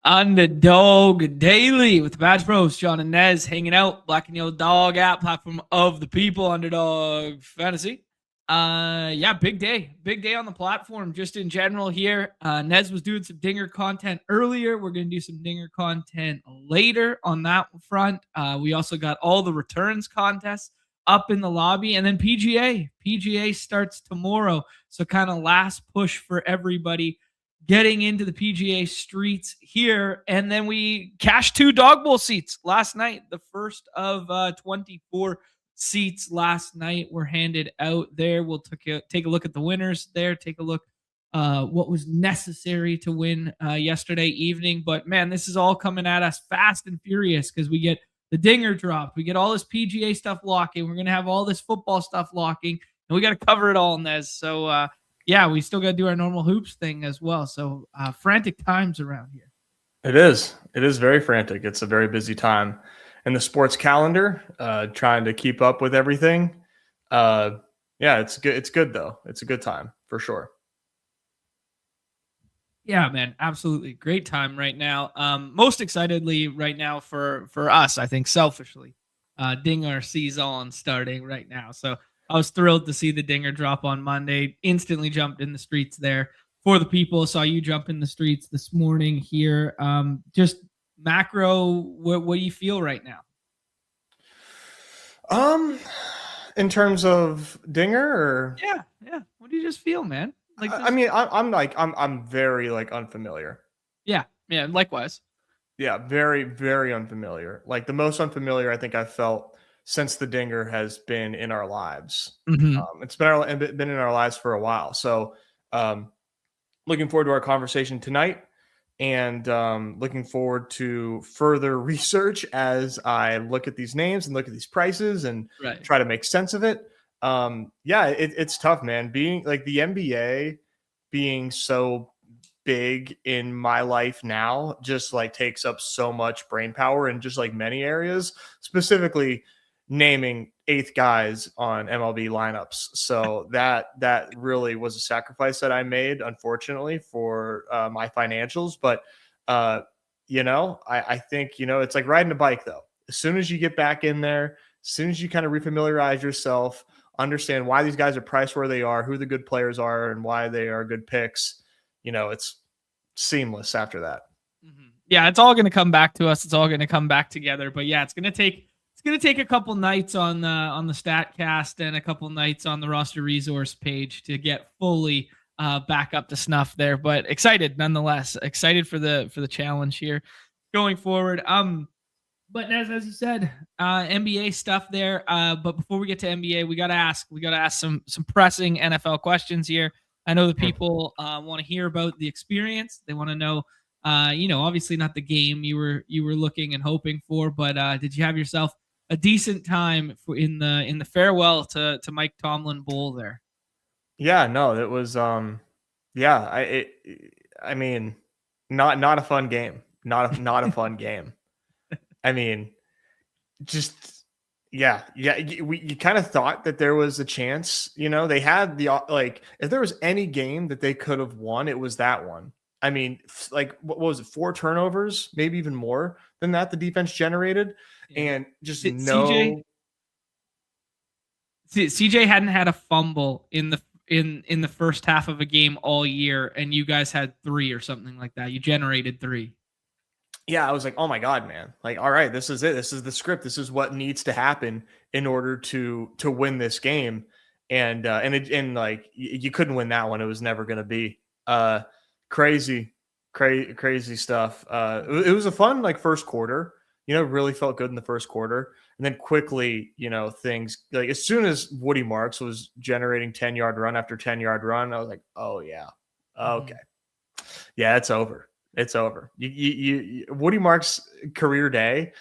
Underdog Daily with the Badge Bros, John and Nez hanging out. Black and Yellow Dog app, platform of the people, Underdog Fantasy. Big day on the platform just in general here. Nez was doing some dinger content earlier. We're going to do some dinger content later on that front. We also got all the returns contests up in the lobby, and then PGA starts tomorrow. So kind of last push for everybody getting into the PGA streets here. And then we cashed 2 dog bowl seats last night. The first of 24 seats last night were handed out there. We'll take a look at the winners there, take a look what was necessary to win yesterday evening. But man, this is all coming at us fast and furious because we get the dinger dropped. We get all this PGA stuff locking. We're going to have all this football stuff locking, and we got to cover it all, Nez. So, we still got to do our normal hoops thing as well. So frantic times around here. It is very frantic. It's a very busy time in the sports calendar, trying to keep up with everything. It's good. It's good though. It's a good time for sure. Yeah, man, absolutely. Great time right now. Most excitedly right now for us, I think selfishly, Dinger season starting right now. So I was thrilled to see the dinger drop on Monday. Instantly jumped in the streets there for the people. Saw you jump in the streets this morning here. Just macro, what do you feel right now? In terms of dinger, or yeah. What do you just feel, man? Like, I'm very unfamiliar. Yeah, likewise. Yeah, very, very unfamiliar. Like the most unfamiliar I think I've felt since the dinger has been in our lives. Mm-hmm. It's been in our lives for a while. So looking forward to our conversation tonight, and looking forward to further research as I look at these names and look at these prices and try to make sense of it. It's tough, man. Being like the NBA being so big in my life now just takes up so much brain power in just many areas, specifically naming 8th guys on MLB lineups. So that really was a sacrifice that I made, unfortunately, for my financials. But, I think, it's like riding a bike, though. As soon as you get back in there, as soon as you kind of refamiliarize yourself, understand why these guys are priced where they are, who the good players are, and why they are good picks, it's seamless after that. Mm-hmm. Yeah, it's all going to come back to us. It's all going to come back together. But yeah, it's going to take a couple nights on the StatCast and a couple nights on the roster resource page to get fully back up to snuff there. But excited nonetheless. Excited for the challenge here going forward. But as you said, NBA stuff there. But before we get to NBA, we gotta ask some pressing NFL questions here. I know the people want to hear about the experience. They want to know, obviously not the game you were looking and hoping for, but did you have yourself a decent time in the farewell to Mike Tomlin Bowl there? Yeah, no, it was not a fun game. Not a fun game. I mean, just you kind of thought that there was a chance, they had if there was any game that they could have won, it was that one. I mean, what was it? 4 turnovers, maybe even more than that the defense generated. Yeah. And just CJ hadn't had a fumble in the first half of a game all year, and you guys had 3 or something like that. You generated 3. Yeah, I was like, oh my God, man. All right, this is it. This is the script. This is what needs to happen in order to win this game. And you couldn't win that one. It was never going to be crazy stuff. It was a fun first quarter. Really felt good in the first quarter. And then quickly, things as soon as Woody Marks was generating 10-yard run after 10-yard run, I was like, oh yeah. Okay. Yeah, it's over. It's over. You Woody Marks' career day,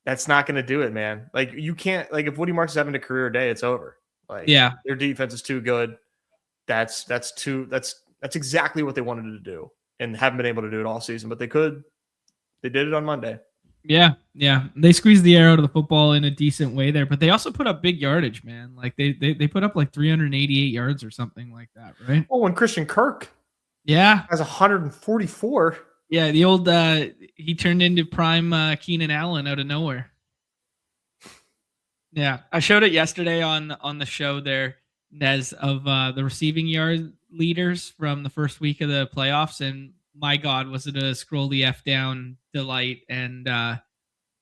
that's not going to do it, man. You can't if Woody Marks is having a career day, it's over. Their defense is too good. That's exactly what they wanted to do and haven't been able to do it all season, but they could. They did it on Monday. Yeah. They squeezed the air out of the football in a decent way there, but they also put up big yardage, man. They put up 388 yards or something like that, right? Oh, and Christian Kirk has 144. Yeah, the old he turned into prime Keenan Allen out of nowhere. Yeah, I showed it yesterday on the show there, Nez, of the receiving yard leaders from the first week of the playoffs, and my God, was it a scroll the F down delight and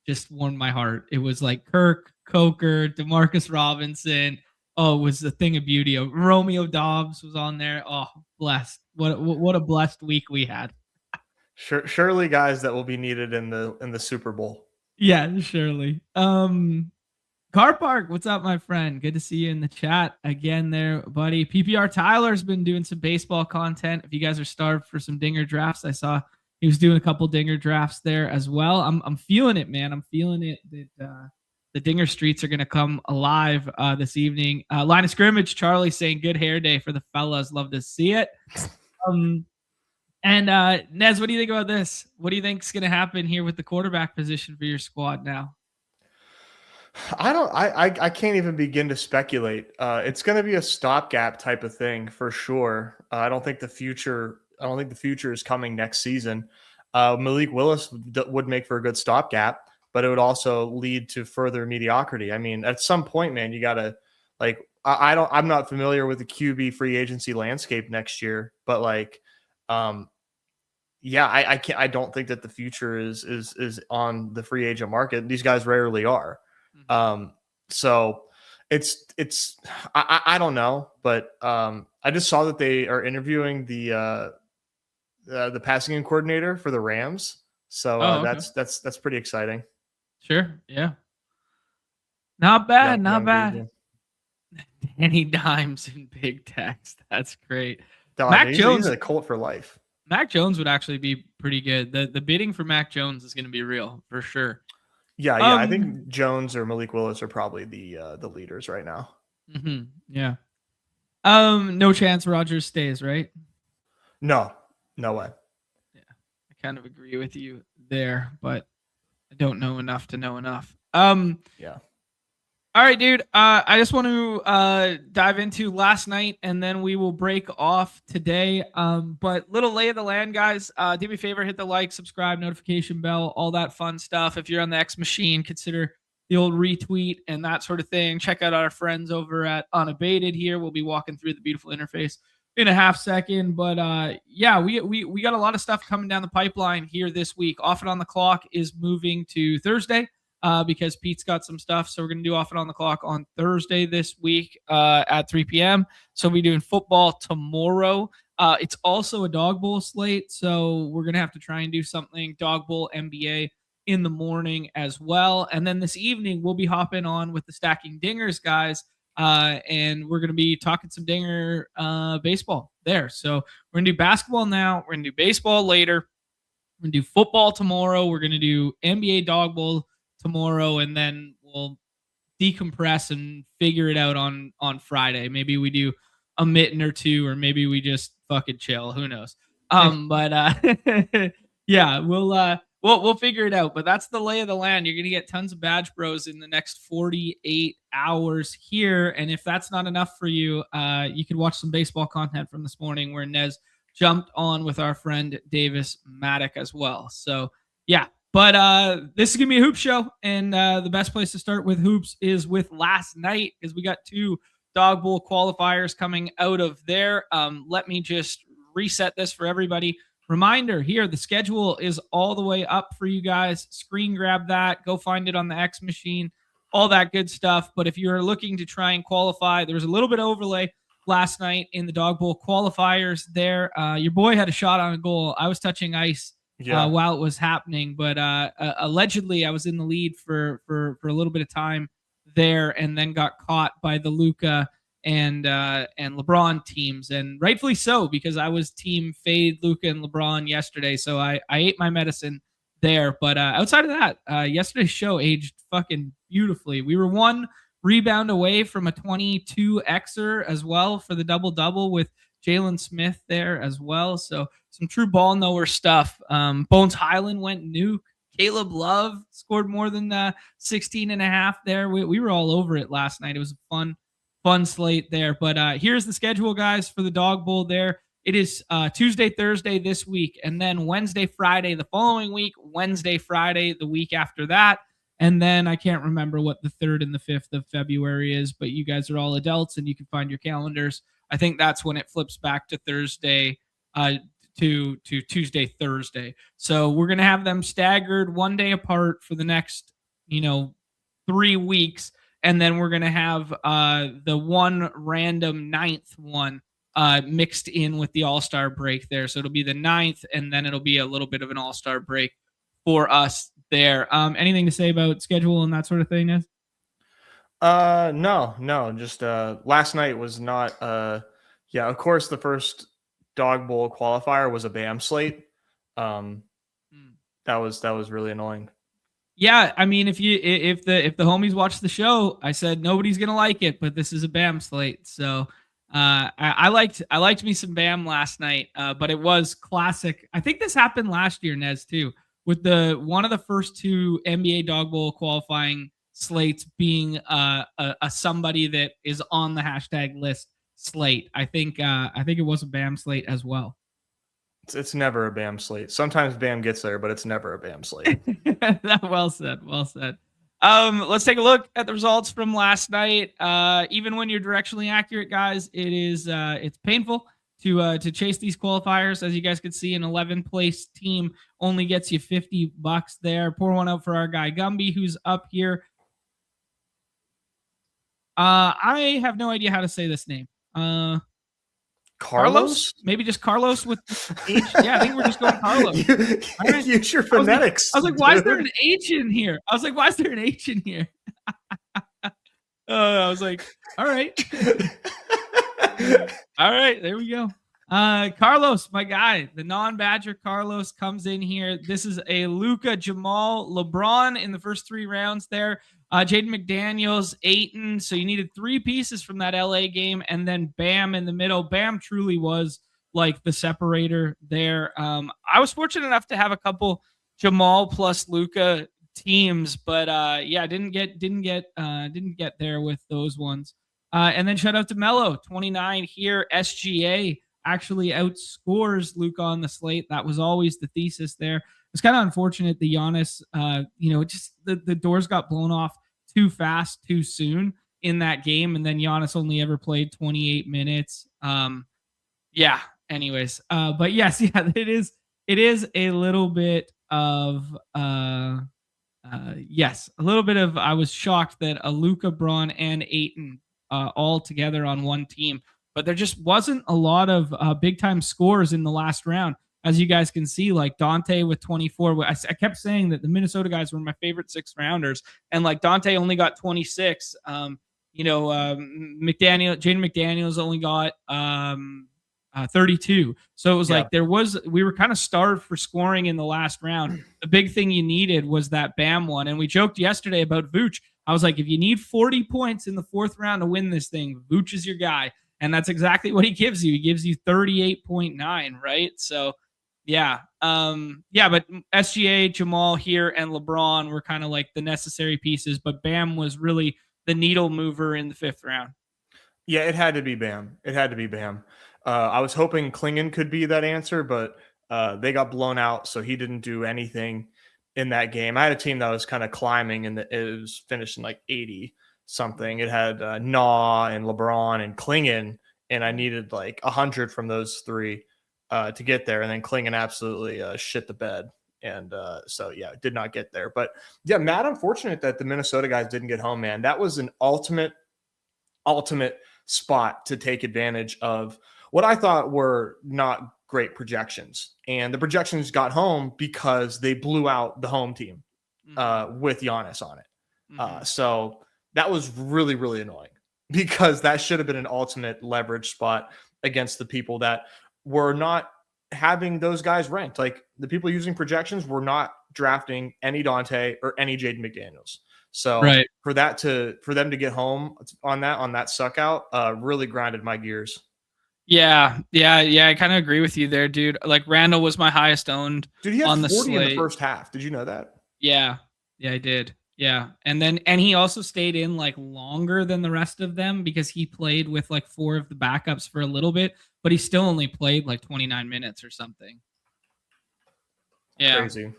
just warmed my heart. It was like Kirk, Coker, Demarcus Robinson. Oh, it was a thing of beauty. Romeo Dobbs was on there. Oh, blessed. What a blessed week we had. Surely, guys, that will be needed in the Super Bowl. Yeah, surely. Car Park, what's up, my friend? Good to see you in the chat again there, buddy. PPR Tyler's been doing some baseball content. If you guys are starved for some dinger drafts, I saw he was doing a couple dinger drafts there as well. I'm feeling it, man. I'm feeling it that the dinger streets are going to come alive this evening. Line of scrimmage, Charlie saying good hair day for the fellas. Love to see it. And Nez, what do you think about this? What do you think is going to happen here with the quarterback position for your squad now? I can't even begin to speculate. It's going to be a stopgap type of thing for sure. I don't think the future is coming next season. Malik Willis would make for a good stopgap, but it would also lead to further mediocrity. I mean, at some point, man, you got to I'm not familiar with the QB free agency landscape next year, but I don't think that the future is on the free agent market. These guys rarely are. So I don't know, but I just saw that they are interviewing the passing game coordinator for the Rams. So Okay. that's pretty exciting. Sure. Yeah. Not bad. Not bad. Danny Dimes in big text. That's great. Mac Jones is a Colt for life. Mac Jones would actually be pretty good. The bidding for Mac Jones is going to be real for sure. Yeah, I think Jones or Malik Willis are probably the leaders right now. Yeah. No chance Rodgers stays, right? No way. Yeah, I kind of agree with you there, but I don't know enough to know enough. Yeah. All right, dude. I just want to dive into last night, and then we will break off today. But little lay of the land, guys. Do me a favor, hit the like, subscribe, notification bell, all that fun stuff. If you're on the X machine, consider the old retweet and that sort of thing. Check out our friends over at Unabated here. We'll be walking through the beautiful interface in a half second. But yeah, we got a lot of stuff coming down the pipeline here this week. Off and on the clock is moving to Thursday. Because Pete's got some stuff. So we're going to do Off and on the Clock on Thursday this week at 3 p.m. So we'll be doing football tomorrow. It's also a dog bowl slate. So we're going to have to try and do something dog bowl NBA in the morning as well. And then this evening, we'll be hopping on with the Stacking Dingers guys. And we're going to be talking some dinger baseball there. So we're going to do basketball now. We're going to do baseball later. We're going to do football tomorrow. We're going to do NBA dog bowl tomorrow, and then we'll decompress and figure it out on Friday. Maybe we do a mitten or two, or maybe we just fucking chill. Who knows? But yeah, we'll figure it out. But that's the lay of the land. You're gonna get tons of Badge Bros in the next 48 hours here, and if that's not enough for you, you could watch some baseball content from this morning where Nez jumped on with our friend Davis Maddock as well. So yeah. But this is going to be a hoop show, and the best place to start with hoops is with last night, because we got two dog bowl qualifiers coming out of there. Let me just reset this for everybody. Reminder here, the schedule is all the way up for you guys. Screen grab that. Go find it on the X machine, all that good stuff. But if you're looking to try and qualify, there was a little bit of overlay last night in the dog bowl qualifiers there. Your boy had a shot on a goal. I was touching ice while it was happening, but allegedly I was in the lead for a little bit of time there, and then got caught by the Luka and LeBron teams, and rightfully so, because I was team fade Luka and LeBron yesterday, so I ate my medicine there. But outside of that, yesterday's show aged fucking beautifully. We were one rebound away from a 22xer as well for the double with Jalen Smith there as well. So some true ball knower stuff. Bones Highland went nuke. Caleb Love scored more than 16 and a half there. We were all over it last night. It was a fun slate there. But here's the schedule, guys, for the dog bowl there. It is Tuesday, Thursday this week, and then Wednesday, Friday the following week, Wednesday, Friday the week after that. And then I can't remember what the 3rd and the 5th of February is, but you guys are all adults and you can find your calendars. I think that's when it flips back to Thursday to Tuesday, Thursday. So we're going to have them staggered one day apart for the next, 3 weeks. And then we're going to have the one random 9th one mixed in with the All-Star break there. So it'll be the 9th, and then it'll be a little bit of an All-Star break for us there. Anything to say about schedule and that sort of thing, Nez? No. Just last night was not. Of course, the first Dog Bowl qualifier was a BAM slate. That was really annoying. Yeah, I mean, if the homies watch the show, I said nobody's gonna like it, but this is a BAM slate, so I liked me some BAM last night, but it was classic. I think this happened last year, Nez, too, with the one of the first 2 NBA Dog Bowl qualifying slates being a somebody that is on the hashtag list slate. I think it was a BAM slate as well. It's never a BAM slate. Sometimes BAM gets there, but it's never a BAM slate. Well said. Well said. Let's take a look at the results from last night. Even when you're directionally accurate, guys, it's painful to chase these qualifiers. As you guys can see, an 11th place team only gets you $50 there. Pour one out for our guy Gumby, who's up here. I have no idea how to say this name. Carlos? Maybe just Carlos with H. Yeah, I think we're just going Carlos. Use your phonetics. I was like, why is there an H in here? I was like, all right. All right, there we go. Carlos, my guy, the non-Badger Carlos comes in here. This is a Luka, Jamal, LeBron in the first 3 rounds there. Jaden McDaniels, Ayton. So you needed 3 pieces from that LA game, and then Bam in the middle. Bam truly was like the separator there. I was fortunate enough to have a couple Jamal plus Luka teams, but didn't get there with those ones. And then shout out to Melo, 29 here. SGA actually outscores Luka on the slate. That was always the thesis there. It's kind of unfortunate the Giannis, just the doors got blown off too fast, too soon in that game. And then Giannis only ever played 28 minutes. Anyways. But yes, it is a little bit of, a little bit of, I was shocked that a Luka, Braun, and Ayton all together on one team, but there just wasn't a lot of big time scores in the last round. As you guys can see, like Dante with 24. I kept saying that the Minnesota guys were my favorite 6th rounders, and like Dante only got 26. Jaden McDaniels only got 32. So it was like we were kind of starved for scoring in the last round. The big thing you needed was that Bam one, and we joked yesterday about Vooch. I was like, if you need 40 points in the 4th round to win this thing, Vooch is your guy, and that's exactly what he gives you. He gives you 38.9, right? So. Yeah. But SGA, Jamal here, and LeBron were kind of like the necessary pieces, but Bam was really the needle mover in the 5th round. Yeah, it had to be Bam. I was hoping Klingon could be that answer, but they got blown out, so he didn't do anything in that game. I had a team that was kind of climbing, and it was finishing like 80 something. It had Nah and LeBron and Klingon, and I needed like 100 from those 3 to get there, and then Klingon absolutely shit the bed, and did not get there. But yeah, mad unfortunate that the Minnesota guys didn't get home, man. That was an ultimate spot to take advantage of what I thought were not great projections, and the projections got home because they blew out the home team with Giannis on it. So that was really, really annoying, because that should have been an ultimate leverage spot against the people that were not having those guys ranked. Like, the people using projections were not drafting any Dante or any Jaden McDaniels. So for them to get home on that suck out really grinded my gears. Yeah. I kind of agree with you there, dude. Like, Randall was my highest owned. Dude, he had on 40 the in the first half. Did you know that? Yeah, I did. Yeah. And he also stayed in like longer than the rest of them because he played with like 4 of the backups for a little bit, but he still only played like 29 minutes or something. Yeah. Crazy.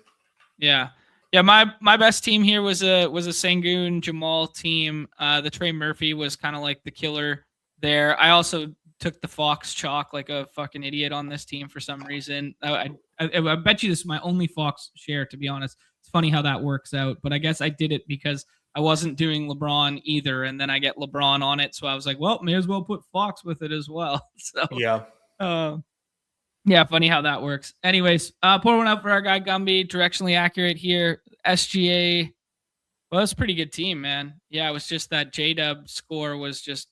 Yeah. Yeah, my best team here was a Sangoon Jamal team. The Trey Murphy was kind of like the killer there. I also took the Fox chalk like a fucking idiot on this team for some reason. I bet you this is my only Fox share, to be honest. It's funny how that works out, but I guess I did it because I wasn't doing LeBron either, and then I get LeBron on it, so I was like, well, may as well put Fox with it as well. So Yeah. yeah, funny how that works. Anyways, pour one out for our guy Gumby. Directionally accurate here. SGA. Well, that's a pretty good team, man. Yeah, it was just that J-Dub score was just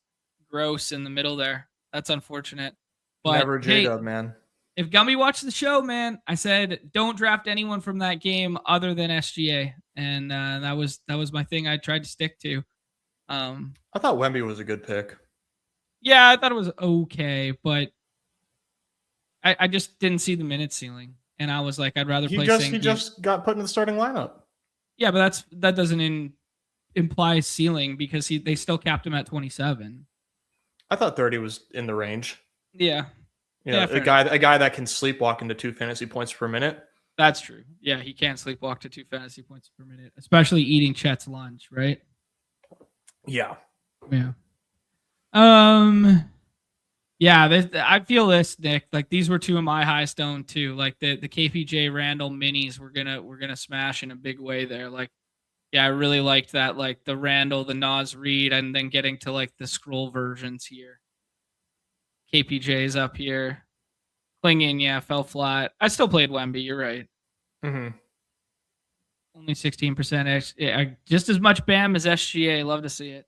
gross in the middle there. That's unfortunate. But Never J-Dub, hey, man. if Gumby watched the show, man, I said don't draft anyone from that game other than SGA, and that was my thing. I tried to stick to. I thought Wemby was a good pick. Yeah, I thought it was okay, but I just didn't see the minute ceiling, and I was like, I'd rather play. He just got put in the starting lineup. Yeah, but that doesn't imply ceiling because they still capped him at 27. I thought 30 was in the range. Yeah. Yeah, a guy that can sleepwalk into 2 fantasy points per minute. That's true. Yeah, he can't sleepwalk to 2 fantasy points per minute, especially eating Chet's lunch, right? Yeah. Yeah. Yeah, I feel this, Nick. Like these were 2 of my highest owned too. Like the KPJ Randall minis we're gonna smash in a big way there. Like, yeah, I really liked that. Like the Randall, the Nas Reed, and then getting to like the scroll versions here. KPJ's up here. Klingin, yeah, fell flat. I still played Wemby. You're right. Mm-hmm. Only 16%. Just as much BAM as SGA. Love to see it.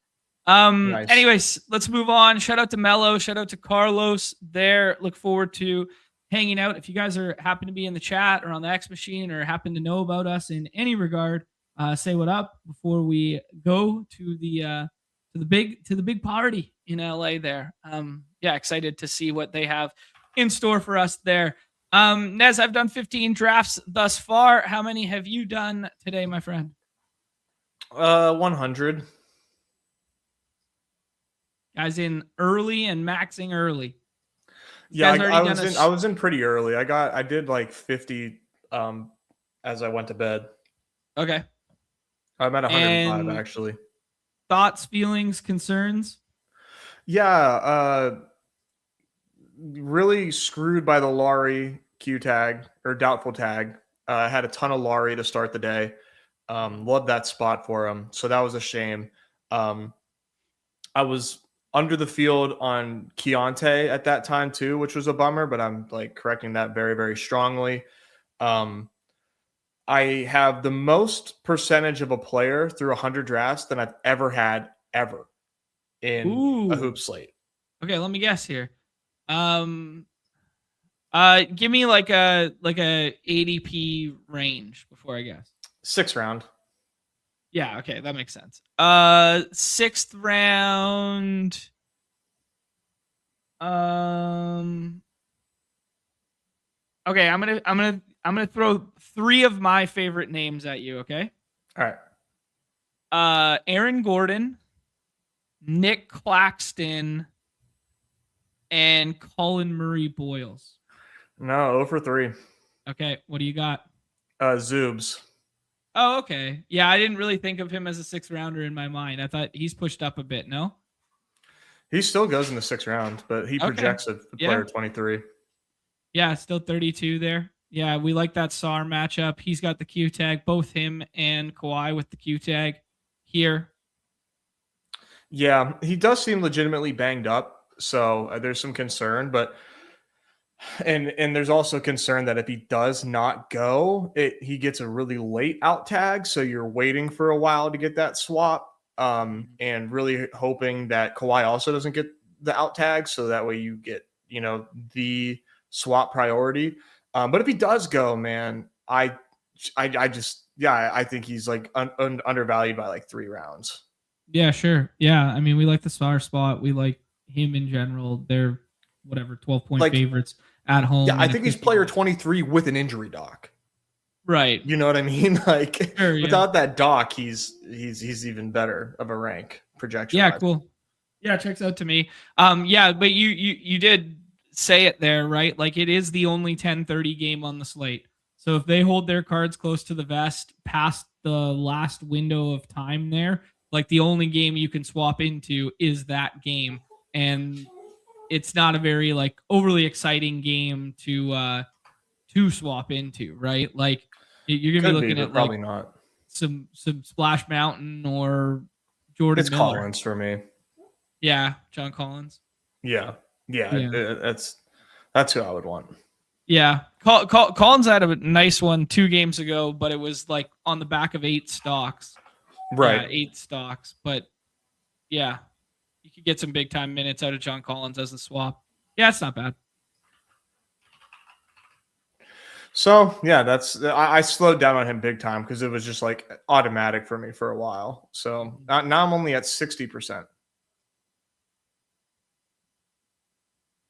Nice. Anyways, let's move on. Shout out to Mello. Shout out to Carlos there. Look forward to hanging out. If you guys are happen to be in the chat or on the X machine or happen to know about us in any regard, say what up before we go to the big party in LA there. Yeah, excited to see what they have in store for us there. Nez, I've done 15 drafts thus far. How many have you done today, my friend? 100. Guys in early and maxing early. Yeah, I was in pretty early. I did like 50 as I went to bed. Okay. I'm at 105 actually. Thoughts, feelings, concerns? Yeah, really screwed by the Laurie Q tag or doubtful tag. I had a ton of Laurie to start the day. Loved that spot for him. So that was a shame. I was under the field on Keontae at that time too, which was a bummer, but I'm like correcting that very, very strongly. I have the most percentage of a player through 100 drafts than I've ever had ever in a hoop slate. Okay, let me guess here. Give me like a ADP range before I guess. 6th round. Yeah, okay, that makes sense. 6th round. Okay, I'm gonna throw 3 of my favorite names at you. Okay. All right. Aaron Gordon, Nick Claxton, and Colin Murray Boyles. No, 0 for 3. Okay, what do you got? Zoobs. Oh, okay. Yeah, I didn't really think of him as a 6th rounder in my mind. I thought he's pushed up a bit, no? He still goes in the 6th round, but he projects a player 23. Yeah, still 32 there. Yeah, we like that SAR matchup. He's got the Q tag, both him and Kawhi with the Q tag here. Yeah, he does seem legitimately banged up, so there's some concern, but and there's also concern that if he does not go, he gets a really late out tag, so you're waiting for a while to get that swap, and really hoping that Kawhi also doesn't get the out tag, so that way you get the swap priority. But if he does go, man, I think he's like undervalued by like 3 rounds. Yeah, sure. Yeah, I mean, we like the SAR spot. We like him in general. They're 12-point favorites at home. Yeah, I think he's player 23 with an injury doc. Right. You know what I mean? Like Sure, yeah. without that doc, he's even better of a rank projection. Yeah, cool. Yeah, checks out to me. Yeah, but you did say it there, right? Like it is the only 10:30 game on the slate. So if they hold their cards close to the vest past the last window of time there, like the only game you can swap into is that game. And it's not a very like overly exciting game to swap into, right? Like you're gonna be Could be, looking but at like probably not. some Splash Mountain or Jordan It's Miller. Collins for me. Yeah, John Collins. Yeah. Yeah. That's who I would want. Yeah. Collins had a nice one 2 games ago, but it was like on the back of 8 stocks. Right. Yeah, 8 stocks. But yeah, you could get some big time minutes out of John Collins as the swap. Yeah, it's not bad. So yeah, I slowed down on him big time because it was just like automatic for me for a while. So now I'm only at 60%.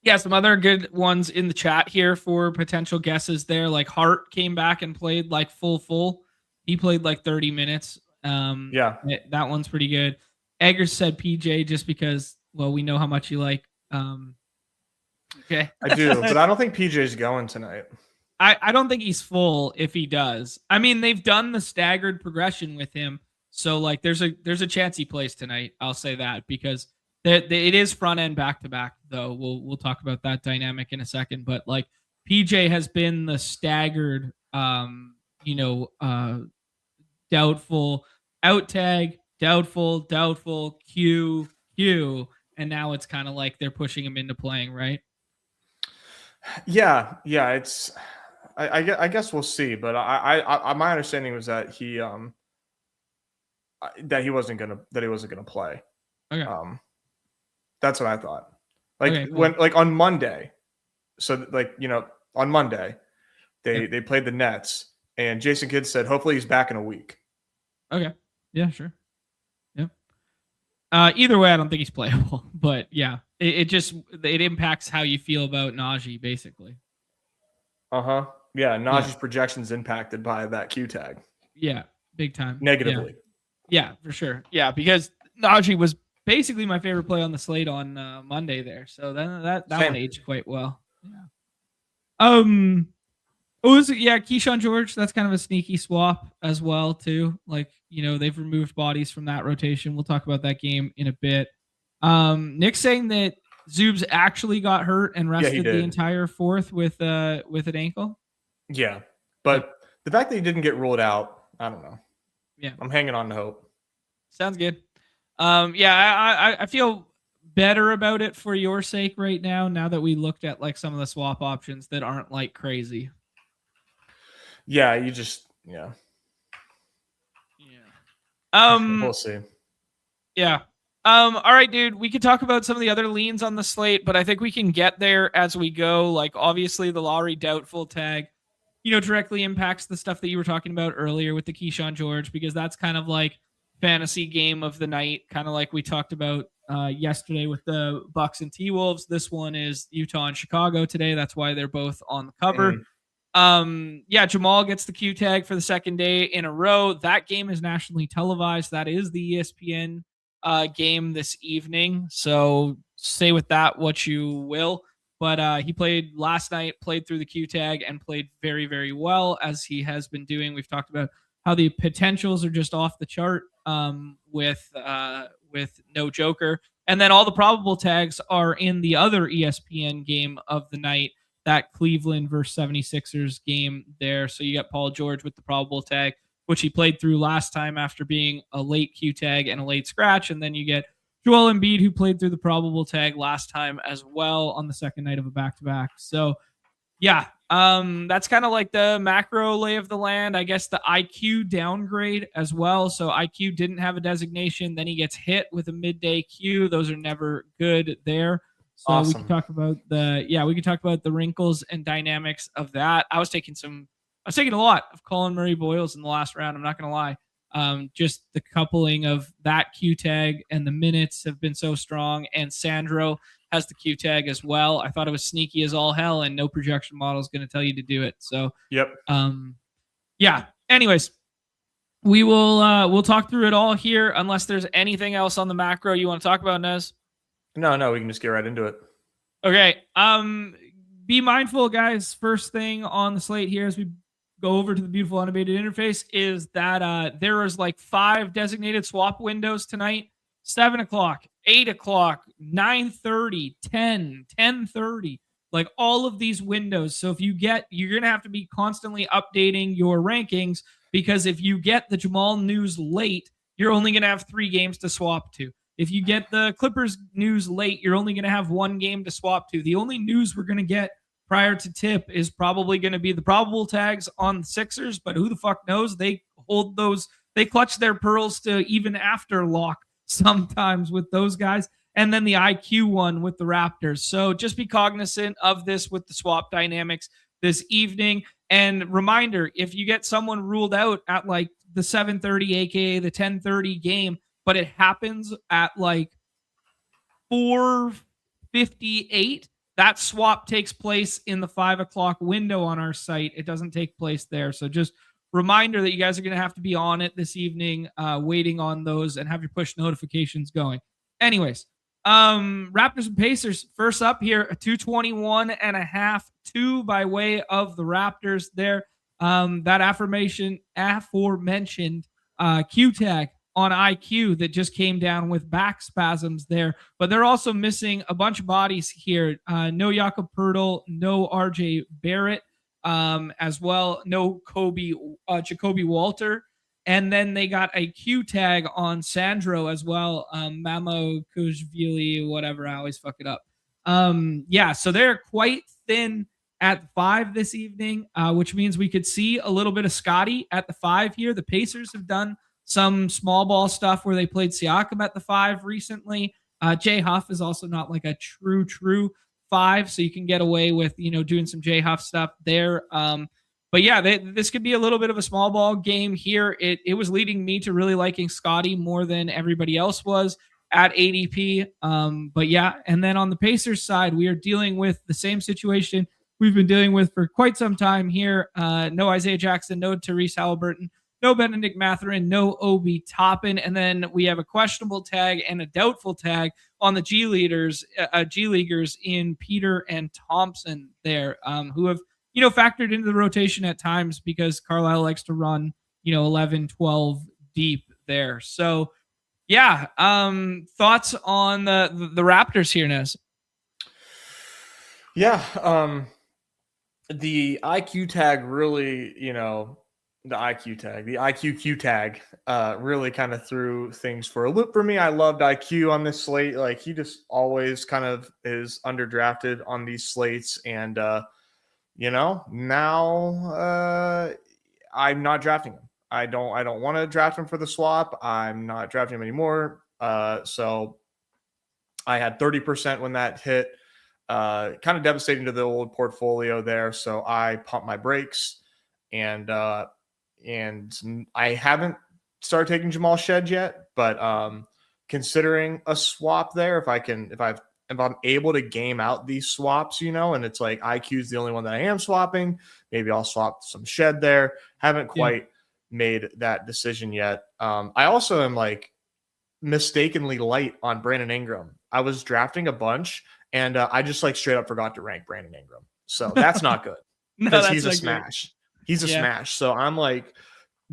Yeah, some other good ones in the chat here for potential guesses there. Like Hart came back and played like full. He played like 30 minutes. Yeah, that one's pretty good. Eggers said PJ just because, well, we know how much you like. Okay, I do, but I don't think PJ's going tonight. I don't think he's full if he does. I mean, they've done the staggered progression with him, so like there's a chance he plays tonight. I'll say that because it is front end back to back though. We'll talk about that dynamic in a second, but like PJ has been the staggered doubtful out tag, doubtful Q, and now it's kind of like they're pushing him into playing, right? Yeah, it's I guess we'll see, but I my understanding was that he wasn't gonna play. Okay. That's what I thought. Like okay, cool. when like on Monday, so like on Monday, they played the Nets, and Jason Kidd said hopefully he's back in a week. Okay. Yeah, sure. Yeah. Either way, I don't think he's playable, but yeah, it impacts how you feel about Najee basically. Yeah, Najee's projections impacted by that Q tag. Yeah, big time. Negatively. Yeah, for sure. Yeah, because Najee was basically my favorite play on the slate on Monday there. So then that one aged quite well. Yeah. Keyshawn George, that's kind of a sneaky swap as well too. Like, they've removed bodies from that rotation. We'll talk about that game in a bit. Nick's saying that Zoobs actually got hurt and rested the entire fourth with an ankle. Yeah, but the fact that he didn't get ruled out, I don't know. Yeah, I'm hanging on to hope. Sounds good. I feel better about it for your sake right now that we looked at like some of the swap options that aren't like crazy. Yeah, you just yeah. We'll see. Yeah. All right, dude. We could talk about some of the other leans on the slate, but I think we can get there as we go. Like, obviously, the Lowry doubtful tag, directly impacts the stuff that you were talking about earlier with the Keyshawn George, because that's kind of like fantasy game of the night, kind of like we talked about yesterday with the Bucks and T-Wolves. This one is Utah and Chicago today. That's why they're both on the cover. Jamal gets the Q tag for the second day in a row. That game is nationally televised. That is the ESPN game this evening. So say with that what you will. But he played last night, played through the Q tag, and played very, very well, as he has been doing. We've talked about how the potentials are just off the chart with no Joker. And then all the probable tags are in the other ESPN game of the night, that Cleveland versus 76ers game there. So you got Paul George with the probable tag, which he played through last time after being a late Q tag and a late scratch. And then you get Joel Embiid, who played through the probable tag last time as well on the second night of a back-to-back. So yeah, that's kind of like the macro lay of the land. I guess the IQ downgrade as well. So IQ didn't have a designation. Then he gets hit with a midday Q. Those are never good there. So awesome. We can talk about the wrinkles and dynamics of that. I was taking a lot of Colin Murray Boyles in the last round. I'm not going to lie. Just the coupling of that Q tag and the minutes have been so strong. And Sandro has the Q tag as well. I thought it was sneaky as all hell, and no projection model is going to tell you to do it. So, yep. Yeah. Anyways, we'll talk through it all here unless there's anything else on the macro you want to talk about, Nez. No, we can just get right into it. Okay. Be mindful, guys. First thing on the slate here as we go over to the beautiful Unabated interface is that there is like 5 designated swap windows tonight: 7 o'clock, 8 o'clock, 9:30, 10, 10:30. Like all of these windows. So if you're gonna have to be constantly updating your rankings, because if you get the Jamal news late, you're only gonna have 3 games to swap to. If you get the Clippers news late, you're only going to have 1 game to swap to. The only news we're going to get prior to tip is probably going to be the probable tags on the Sixers, but who the fuck knows? They hold those, they clutch their pearls to even after lock sometimes with those guys. And then the IQ one with the Raptors. So just be cognizant of this with the swap dynamics this evening. And reminder, if you get someone ruled out at like the 7:30, aka the 10:30 game, but it happens at like 4:58, that swap takes place in the 5 o'clock window on our site. It doesn't take place there. So just reminder that you guys are going to have to be on it this evening, waiting on those and have your push notifications going. Anyways, Raptors and Pacers first up here, a 221.5, 2 by way of the Raptors there. That aforementioned Q tag on IQ that just came down with back spasms there. But they're also missing a bunch of bodies here. No Jakob Pertl, no RJ Barrett, as well. No Jacoby Walter. And then they got a Q tag on Sandro as well. Mamo Kuzvili, whatever. I always fuck it up. Yeah, so they're quite thin at 5 this evening, which means we could see a little bit of Scotty at the 5 here. The Pacers have done some small ball stuff where they played Siakam at the 5 recently. Jay Huff is also not like a true 5, so you can get away with, doing some Jay Huff stuff there. But yeah, this could be a little bit of a small ball game here. It was leading me to really liking Scotty more than everybody else was at ADP. But yeah, and then on the Pacers side, we are dealing with the same situation we've been dealing with for quite some time here. No Isaiah Jackson, no Tyrese Halliburton, no Benedict Mathurin, no Obi Toppin, and then we have a questionable tag and a doubtful tag on the G Leaguers in Peter and Thompson there, who have factored into the rotation at times because Carlisle likes to run 11, 12 deep there. So yeah, thoughts on the Raptors here, Nez? Yeah, the IQ tag really, the IQ tag really kind of threw things for a loop for me. I loved IQ on this slate. Like, he just always kind of is underdrafted on these slates. And, now I'm not drafting him. I don't want to draft him for the swap. I'm not drafting him anymore. So I had 30% when that hit. Kind of devastating to the old portfolio there. So I pumped my brakes, and I haven't started taking Jamal Shed yet, but considering a swap there, if I'm able to game out these swaps, and it's like IQ is the only one that I am swapping, maybe I'll swap some Shed there. Haven't quite made that decision yet. I also am like mistakenly light on Brandon Ingram. I was drafting a bunch, and I just like straight up forgot to rank Brandon Ingram. So that's not good because he's a smash. He's a smash. So I'm like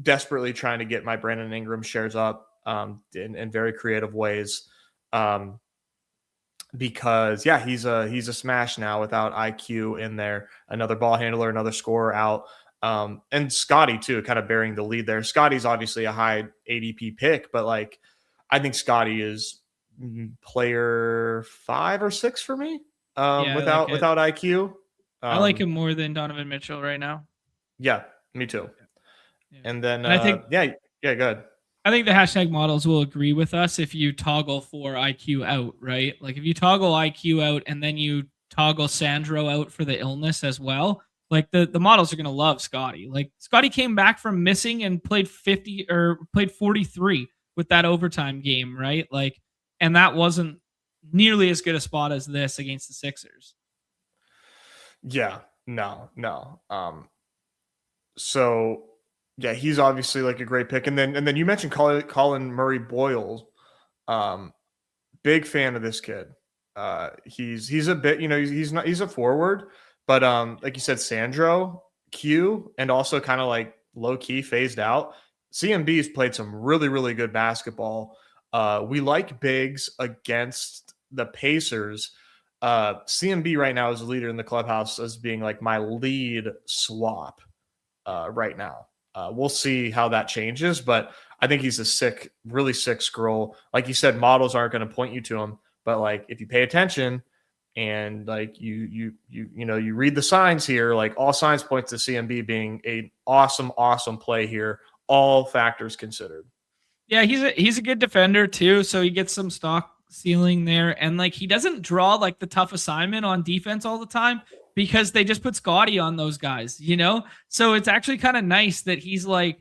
desperately trying to get my Brandon Ingram shares up in very creative ways. Because he's a smash now without IQ in there. Another ball handler, another scorer out. And Scotty too, kind of bearing the lead there. Scotty's obviously a high ADP pick, but like I think Scotty is player 5 or 6 for me. Without IQ. I like him more than Donovan Mitchell right now. Yeah, me too. Yeah. And then I think good. I think the hashtag models will agree with us if you toggle for IQ out, right? Like if you toggle IQ out and then you toggle Sandro out for the illness as well, like the models are going to love Scotty. Like Scotty came back from missing and played 50 or played 43 with that overtime game, right? Like, and that wasn't nearly as good a spot as this against the Sixers. Yeah, no. So Yeah, he's obviously like a great pick. And then you mentioned Colin Murray Boyle. Big fan of this kid. He's a bit, he's a forward, but like you said, Sandro, Q, and also kind of like low key phased out. CMB's played some really, really good basketball. We like bigs against the Pacers. CMB right now is a leader in the clubhouse as being like my lead swap right now. We'll see how that changes, but I think he's a really sick scroll. Like you said, models aren't going to point you to him, but like if you pay attention and like you read the signs here, like all signs point to CMB being an awesome play here, all factors considered. Yeah, he's a good defender too, so he gets some stock ceiling there, and like he doesn't draw like the tough assignment on defense all the time because they just put Scotty on those guys, you know. So it's actually kind of nice that he's like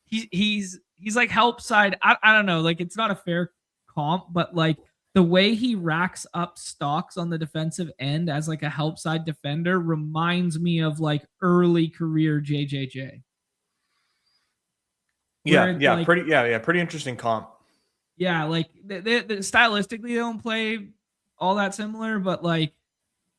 he's like help side. I don't know, like it's not a fair comp, but like the way he racks up stocks on the defensive end as like a help side defender reminds me of like early career JJJ. Yeah, pretty interesting comp. Yeah, like they stylistically they don't play all that similar, but like,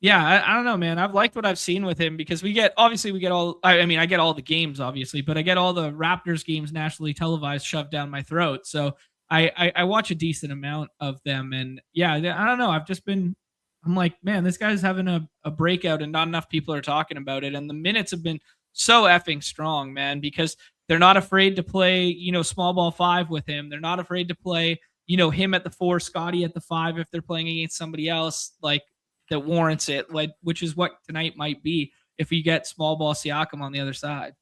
yeah, I don't know, man. I've liked what I've seen with him because we get all. I mean, I get all the games obviously, but I get all the Raptors games nationally televised shoved down my throat. So I watch a decent amount of them, and yeah, I don't know. I'm like, man, this guy's having a breakout, and not enough people are talking about it. And the minutes have been so effing strong, man, because they're not afraid to play, small ball 5 with him. They're not afraid to play, him at the 4, Scotty at the 5 if they're playing against somebody else like that warrants it, like which is what tonight might be if you get small ball Siakam on the other side.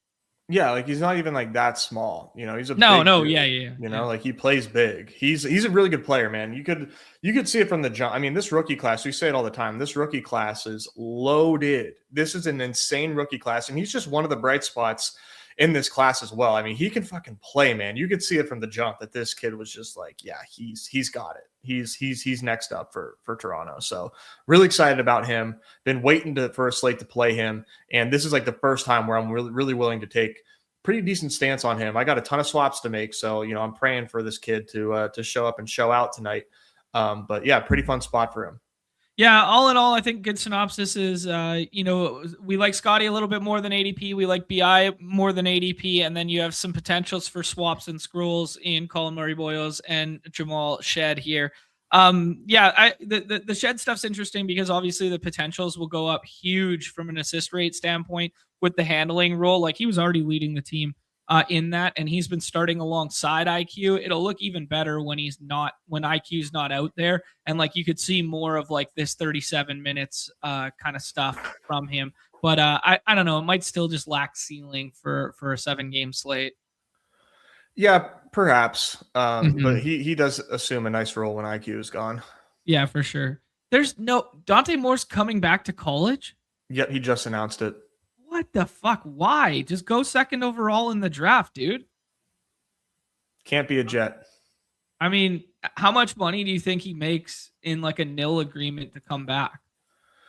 Yeah, like he's not even like that small. He's a no, dude, yeah. Like he plays big. He's a really good player, man. You could see it from the jump. I mean, this rookie class, we say it all the time. This rookie class is loaded. This is an insane rookie class, and he's just one of the bright spots in this class as well. I mean, he can fucking play, man. You could see it from the jump that this kid was just like, yeah, he's got it. He's next up for Toronto. So really excited about him. Been waiting for a slate to play him, and this is like the first time where I'm really willing to take pretty decent stance on him. I got a ton of swaps to make, so I'm praying for this kid to show up and show out tonight. But yeah, pretty fun spot for him. Yeah, all in all, I think good synopsis is, we like Scotty a little bit more than ADP. We like BI more than ADP. And then you have some potentials for swaps and scrolls in Colin Murray Boyles and Jamal Shed here. The Shed stuff's interesting because obviously the potentials will go up huge from an assist rate standpoint with the handling role. Like he was already leading the team in that, and he's been starting alongside IQ. It'll look even better when IQ's not out there, and like you could see more of like this 37 minutes kind of stuff from him. But I don't know, it might still just lack ceiling for a 7-game slate. Yeah, perhaps. But he does assume a nice role when IQ is gone. Yeah, for sure. There's no Dante Moore's coming back to college. Yep, he just announced it. What the fuck? Why? Just go second overall in the draft, dude. Can't be a Jet. I mean, how much money do you think he makes in like a nil agreement to come back?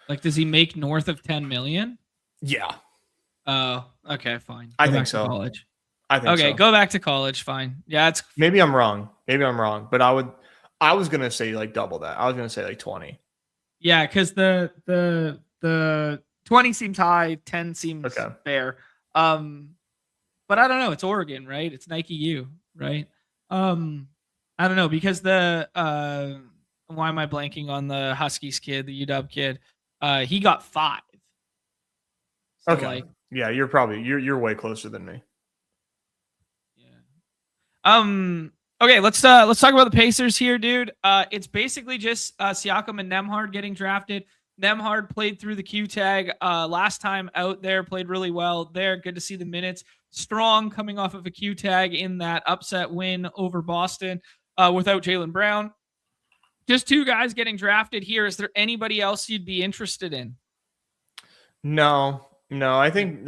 Like, does he make north of 10 million? Yeah. Oh, okay, fine. I think so. College. I think so. Okay, go back to college. Fine. Yeah, it's maybe I'm wrong. But I was gonna say like double that. I was gonna say like 20. Yeah, because the 20 seems high, 10 seems fair. But I don't know. It's Oregon, right? It's Nike U, right? I don't know because why am I blanking on the Huskies kid, the UW kid? He got 5. So okay. Yeah, you're way closer than me. Yeah. Okay, let's talk about the Pacers here, dude. It's basically just Siakam and Nembhard getting drafted. Nembhard played through the Q tag last time out there, played really well there. Good to see the minutes. Strong coming off of a Q tag in that upset win over Boston without Jaylen Brown. Just 2 guys getting drafted here. Is there anybody else you'd be interested in? No. I think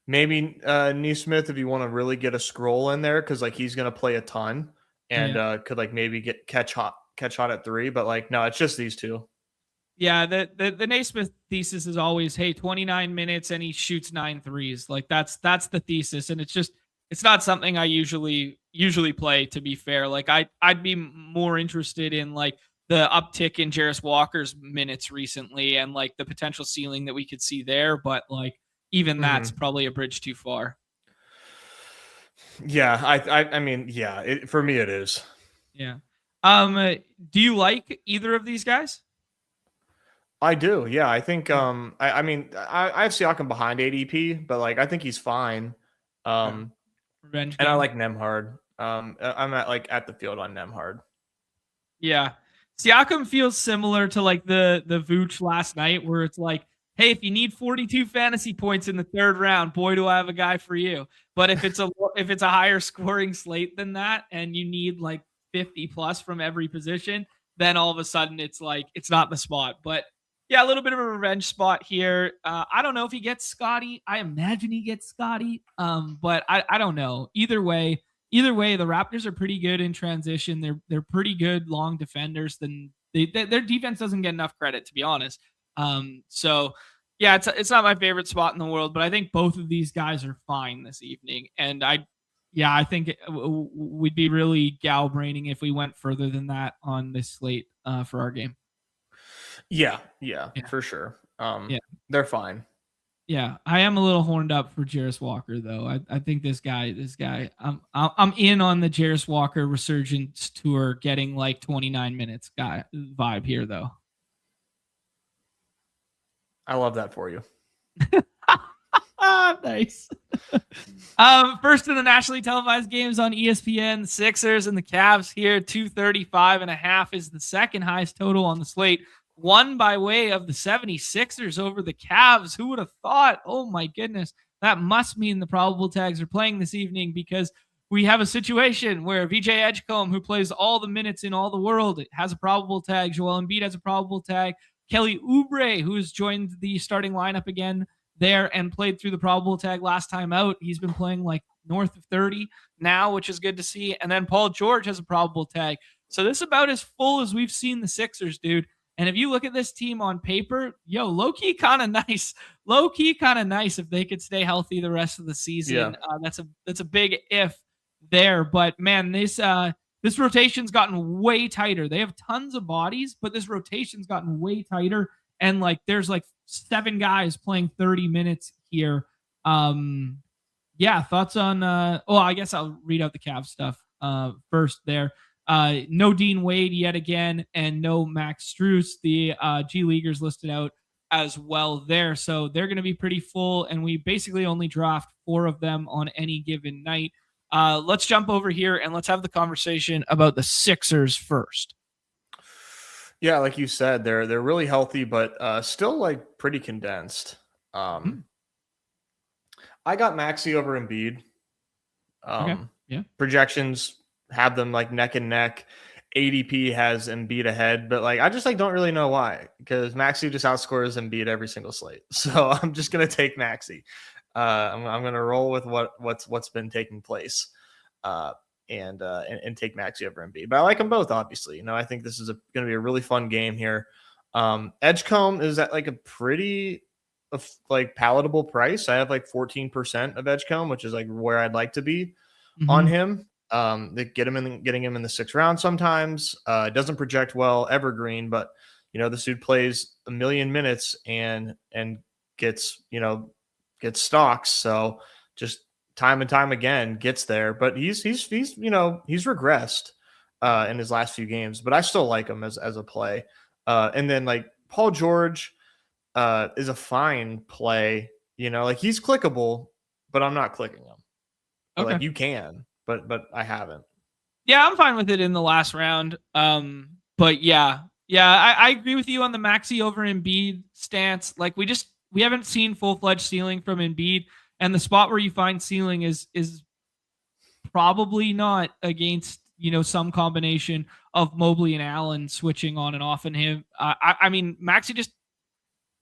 maybe Nesmith if you want to really get a scroll in there because like he's going to play a ton and could like maybe catch hot at 3. But like no, it's just these 2. Yeah, the Naismith thesis is always, hey, 29 minutes and he shoots 9 threes. Like that's the thesis, and it's not something I usually play. To be fair, like I'd be more interested in like the uptick in Jarris Walker's minutes recently and like the potential ceiling that we could see there. But like even that's probably a bridge too far. Yeah, I mean, yeah, for me it is. Yeah. Do you like either of these guys? I do. Yeah, I think. Yeah. I mean, I have Siakam behind ADP, but like I think he's fine. Okay. Revenge And I game. like Nemhard. I'm at the field on Nemhard. Yeah. Siakam feels similar to like the Vooch last night, where it's like, hey, if you need 42 fantasy points in the third round, boy, do I have a guy for you. But if it's a higher scoring slate than that, and you need like 50 plus from every position, then all of a sudden it's like it's not the spot. But yeah, a little bit of a revenge spot here. I don't know if he gets Scotty. I imagine he gets Scotty. But I don't know. Either way, the Raptors are pretty good in transition. They're pretty good long defenders. Then their defense doesn't get enough credit, to be honest. So yeah, it's not my favorite spot in the world, but I think both of these guys are fine this evening. And I think we'd be really gal braining if we went further than that on this slate for our game. Yeah, for sure. They're fine. Yeah, I am a little horned up for Jarris Walker though. I think this guy, I'm in on the Jarris Walker resurgence tour, getting like 29 minutes guy vibe here though. I love that for you. Nice. First in the nationally televised games on ESPN, the Sixers and the Cavs here. 235.5 is the second highest total on the slate. Won by way of the 76ers over the Cavs. Who would have thought? Oh my goodness. That must mean the probable tags are playing this evening, because we have a situation where VJ Edgecombe, who plays all the minutes in all the world, has a probable tag. Joel Embiid has a probable tag. Kelly Oubre, who has joined the starting lineup again there and played through the probable tag last time out. He's been playing like north of 30 now, which is good to see. And then Paul George has a probable tag. So this is about as full as we've seen the Sixers, dude. And if you look at this team on paper, low-key kind of nice. Low-key kind of nice if they could stay healthy the rest of the season. Yeah. That's a big if there. But man, this rotation's gotten way tighter. They have tons of bodies, but this rotation's gotten way tighter. And like there's like 7 guys playing 30 minutes here. Yeah, thoughts on I guess I'll read out the Cavs stuff first there. No Dean Wade yet again, and no Max Strus. The G Leaguers listed out as well there. So they're going to be pretty full, and we basically only draft 4 of them on any given night. Let's jump over here and let's have the conversation about the Sixers first. Yeah, like you said, they're really healthy, but still like pretty condensed. I got Maxey over Embiid. Okay. Yeah. Projections have them like neck and neck. ADP has Embiid ahead, but like I just like don't really know why, because Maxey just outscores Embiid every single slate. So I'm just gonna take Maxey. I'm gonna roll with what's been taking place, and take Maxey over Embiid. But I like them both, obviously. I think this is going to be a really fun game here. Edgecombe is at like a pretty like palatable price. I have like 14% of Edgecombe, which is like where I'd like to be on him. Getting him in the 6th round sometimes. It doesn't project well evergreen, but this dude plays a million minutes and gets stocks. So just time and time again gets there, but he's regressed in his last few games, but I still like him as a play. And then like Paul George is a fine play, like he's clickable, but I'm not clicking him. Okay. Like you can, but I haven't. Yeah, I'm fine with it in the last round. But yeah, I agree with you on the Maxey over Embiid stance. Like we haven't seen full-fledged ceiling from Embiid, and the spot where you find ceiling is probably not against some combination of Mobley and Allen switching on and off in him. I mean Maxey just,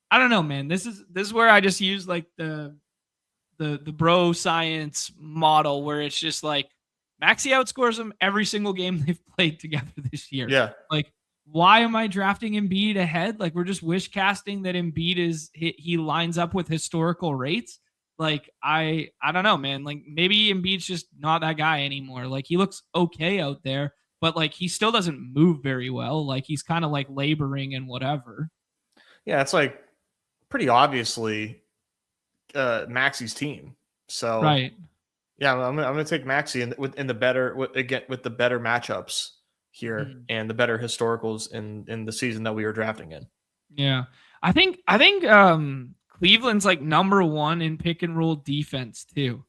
I don't know, man. This is where I just use like the bro science model, where it's just like Maxey outscores them every single game they've played together this year. Yeah, like why am I drafting Embiid ahead? Like we're just wish casting that Embiid he lines up with historical rates. Like I don't know, man. Like maybe Embiid's just not that guy anymore. Like he looks okay out there, but like he still doesn't move very well. Like he's kind of like laboring and whatever. Yeah, it's like pretty obviously Maxi's team. So Right. yeah, I'm gonna take Maxi in the better with the better matchups here Mhm. and the better historicals in the season that we were drafting in. Yeah. I think Cleveland's like number 1 in pick and roll defense too.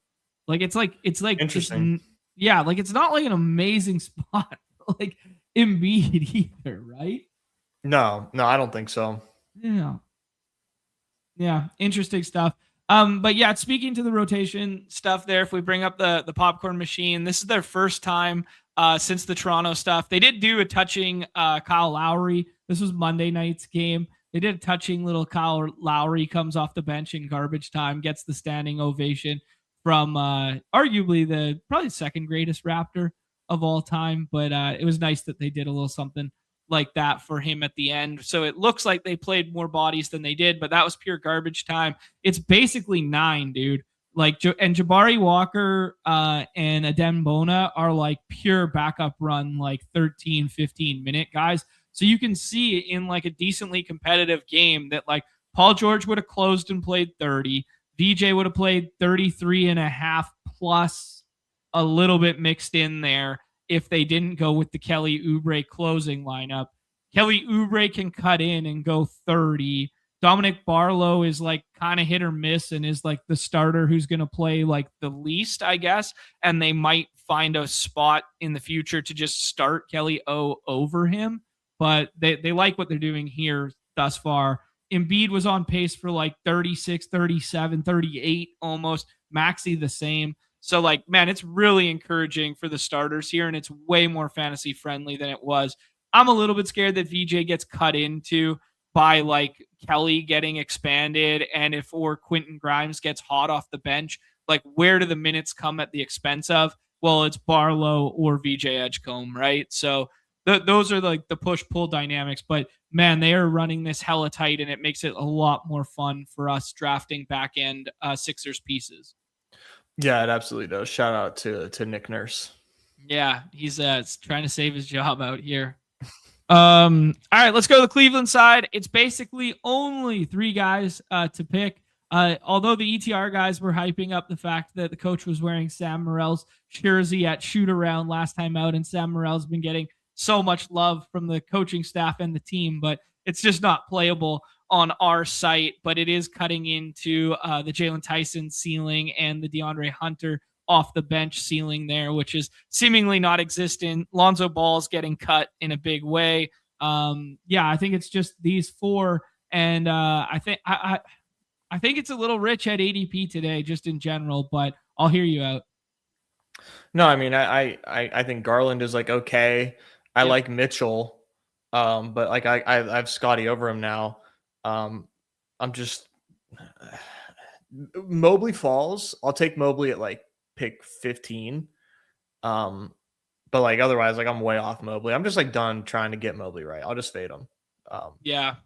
Like Interesting. yeah, like it's not like an amazing spot like Embiid either, right? No, I don't think so. Yeah. Yeah, interesting stuff. But yeah, speaking to the rotation stuff there, if we bring up the popcorn machine, this is their first time since the Toronto stuff. They did do a touching Kyle Lowry. This was Monday night's game. They did a touching little Kyle Lowry comes off the bench in garbage time, gets the standing ovation from arguably the probably second greatest Raptor of all time. But it was nice that they did a little something like that for him at the end. So it looks like they played more bodies than they did, but that was pure garbage time. It's basically 9, dude. Like and Jabari Walker and Adem Bona are like pure backup run, like 13, 15-minute guys. So you can see in like a decently competitive game that like Paul George would have closed and played 30. VJ would have played 33 and a half plus a little bit mixed in there if they didn't go with the Kelly Oubre closing lineup. Kelly Oubre can cut in and go 30. Dominic Barlow is like kind of hit or miss and is like the starter who's going to play like the least, I guess. And they might find a spot in the future to just start Kelly O over him. But they like what they're doing here thus far. Embiid was on pace for like 36, 37, 38 almost. Maxi the same. So, like, man, it's really encouraging for the starters here, and it's way more fantasy friendly than it was. I'm a little bit scared that VJ gets cut into by like Kelly getting expanded, and if or Quentin Grimes gets hot off the bench, like where do the minutes come at the expense of? Well, it's Barlow or VJ Edgecombe, right? So those are like the push pull dynamics. But man, they are running this hella tight, and it makes it a lot more fun for us drafting back end Sixers pieces. Yeah, it absolutely does. Shout out to Nick Nurse. Yeah, he's trying to save his job out here. All right, let's go to the Cleveland side. It's basically only 3 guys to pick. Although the ETR guys were hyping up the fact that the coach was wearing Sam Morrill's jersey at shoot around last time out, and Sam Morrill's been getting so much love from the coaching staff and the team, but it's just not playable on our site. But it is cutting into the Jalen Tyson ceiling and the DeAndre Hunter off the bench ceiling there, which is seemingly not existent. Lonzo Ball's getting cut in a big way. Yeah, I think it's just these 4, and I think it's a little rich at ADP today, just in general. But I'll hear you out. No, I mean I think Garland is like okay. I like Mitchell, but like I have Scotty over him now. I'm just Mobley falls. I'll take Mobley at like pick 15. But like otherwise, like I'm way off Mobley. I'm just like done trying to get Mobley right. I'll just fade him. Yeah.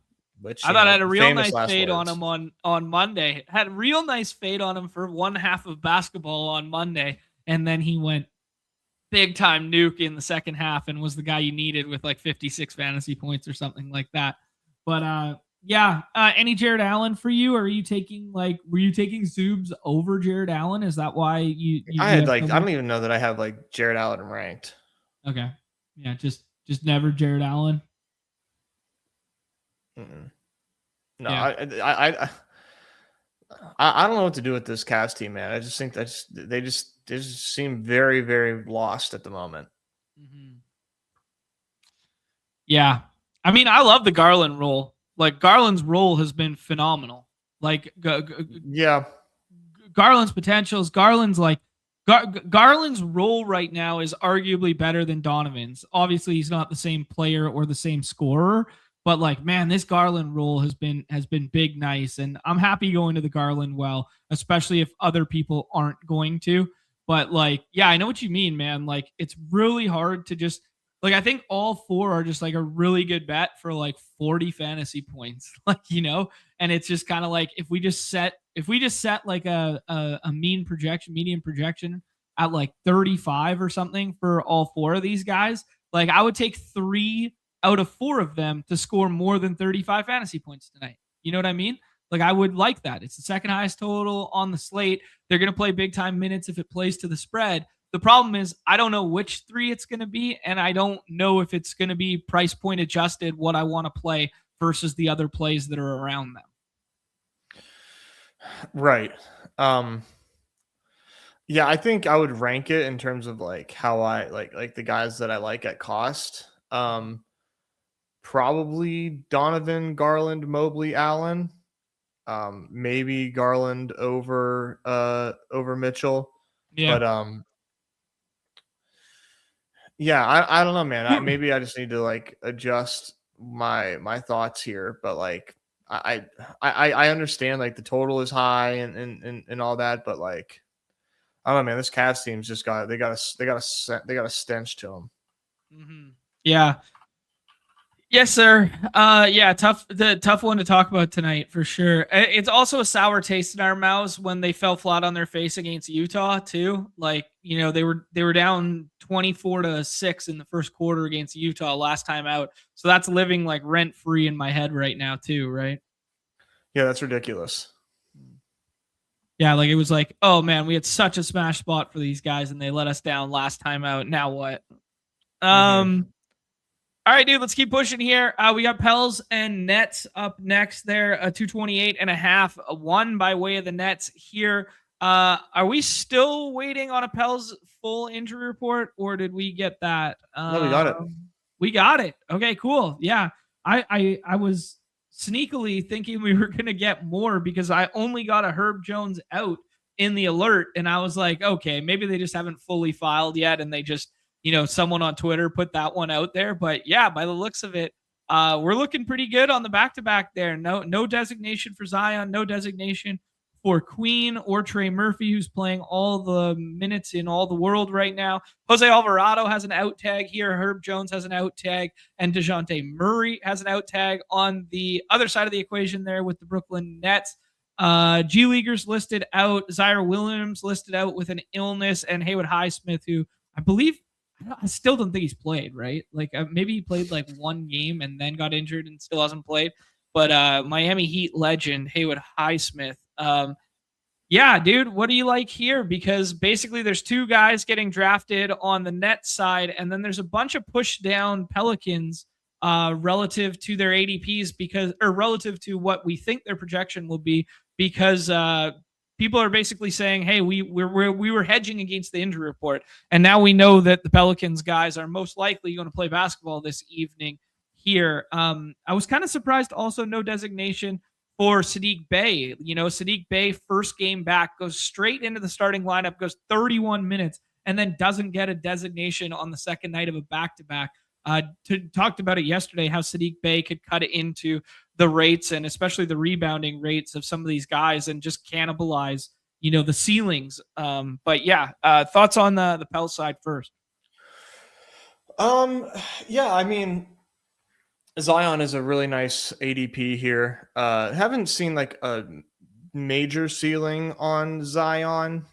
Which I thought I had a real famous nice fade words. on him on Monday. Had a real nice fade on him for one half of basketball on Monday. And then he went big time nuke in the second half and was the guy you needed with like 56 fantasy points or something like that. But yeah, any Jared Allen for you? Or were you taking Zoobs over Jared Allen? Is that why you I had like I don't even know that I have like Jared Allen ranked. Okay. Yeah, just never Jared Allen. Mm-mm. No, yeah. I don't know what to do with this Cavs team, man. I just think they just seem very, very lost at the moment. Mm-hmm. Yeah. I mean, I love the Garland role. Like Garland's role has been phenomenal. Like yeah. Garland's potentials, Garland's like Garland's role right now is arguably better than Donovan's. Obviously, he's not the same player or the same scorer, but like, man, this Garland role has been big, nice, and I'm happy going to the Garland well, especially if other people aren't going to. But like, yeah, I know what you mean, man. Like, it's really hard to just Like, I think all 4 are just like a really good bet for like 40 fantasy points. Like, and it's just kind of like if we just set like a median projection at like 35 or something for all 4 of these guys, like I would take 3 out of 4 of them to score more than 35 fantasy points tonight. You know what I mean? Like I would like that. It's the second highest total on the slate. They're going to play big time minutes if it plays to the spread. The problem is I don't know which 3 it's going to be, and I don't know if it's going to be price point adjusted what I want to play versus the other plays that are around them. Right. Yeah, I think I would rank it in terms of like how I like the guys that I like at cost. Probably Donovan, Garland, Mobley, Allen. Maybe Garland over Mitchell. Yeah. But yeah, I don't know, man. Maybe I just need to like adjust my thoughts here. But like I understand like the total is high and all that, but like I don't know, man. This Cavs team's just got a stench to them. Mm-hmm. Yeah. Yes, sir. Yeah, tough one to talk about tonight for sure. It's also a sour taste in our mouths when they fell flat on their face against Utah too. Like, they were down 24-6 in the first quarter against Utah last time out. So that's living like rent free in my head right now too, right? Yeah, that's ridiculous. Yeah, like it was like, oh man, we had such a smash spot for these guys and they let us down last time out. Now what? All right, dude, let's keep pushing here. We got Pels and Nets up next there, 228.5, one by way of the Nets here. Are we still waiting on a Pels full injury report, or did we get that? No, we got it. We got it. Okay, cool. Yeah, I was sneakily thinking we were going to get more because I only got a Herb Jones out in the alert, and I was like, okay, maybe they just haven't fully filed yet, and they just someone on Twitter put that one out there. But yeah, by the looks of it, we're looking pretty good on the back-to-back there. No designation for Zion, no designation for Queen or Trey Murphy, who's playing all the minutes in all the world right now. Jose Alvarado has an out tag here. Herb Jones has an out tag. And DeJounte Murray has an out tag on the other side of the equation there with the Brooklyn Nets. G Leaguers listed out. Zaire Williams listed out with an illness. And Haywood Highsmith, who I believe I still don't think he's played, right? Like maybe he played like one game and then got injured and still hasn't played. But Miami Heat legend Haywood Highsmith. Yeah, dude, what do you like here? Because basically there's 2 guys getting drafted on the Nets side, and then there's a bunch of push down Pelicans relative to their ADPs relative to what we think their projection will be because people are basically saying, hey, we were hedging against the injury report. And now we know that the Pelicans guys are most likely going to play basketball this evening here. I was kind of surprised also no designation for Sadiq Bey. Sadiq Bey, first game back, goes straight into the starting lineup, goes 31 minutes, and then doesn't get a designation on the second night of a back-to-back. Talked about it yesterday, how Sadiq Bey could cut it into the rates and especially the rebounding rates of some of these guys and just cannibalize, the ceilings. But yeah, thoughts on the Pels side first. Yeah, I mean, Zion is a really nice ADP here. Haven't seen like a major ceiling on Zion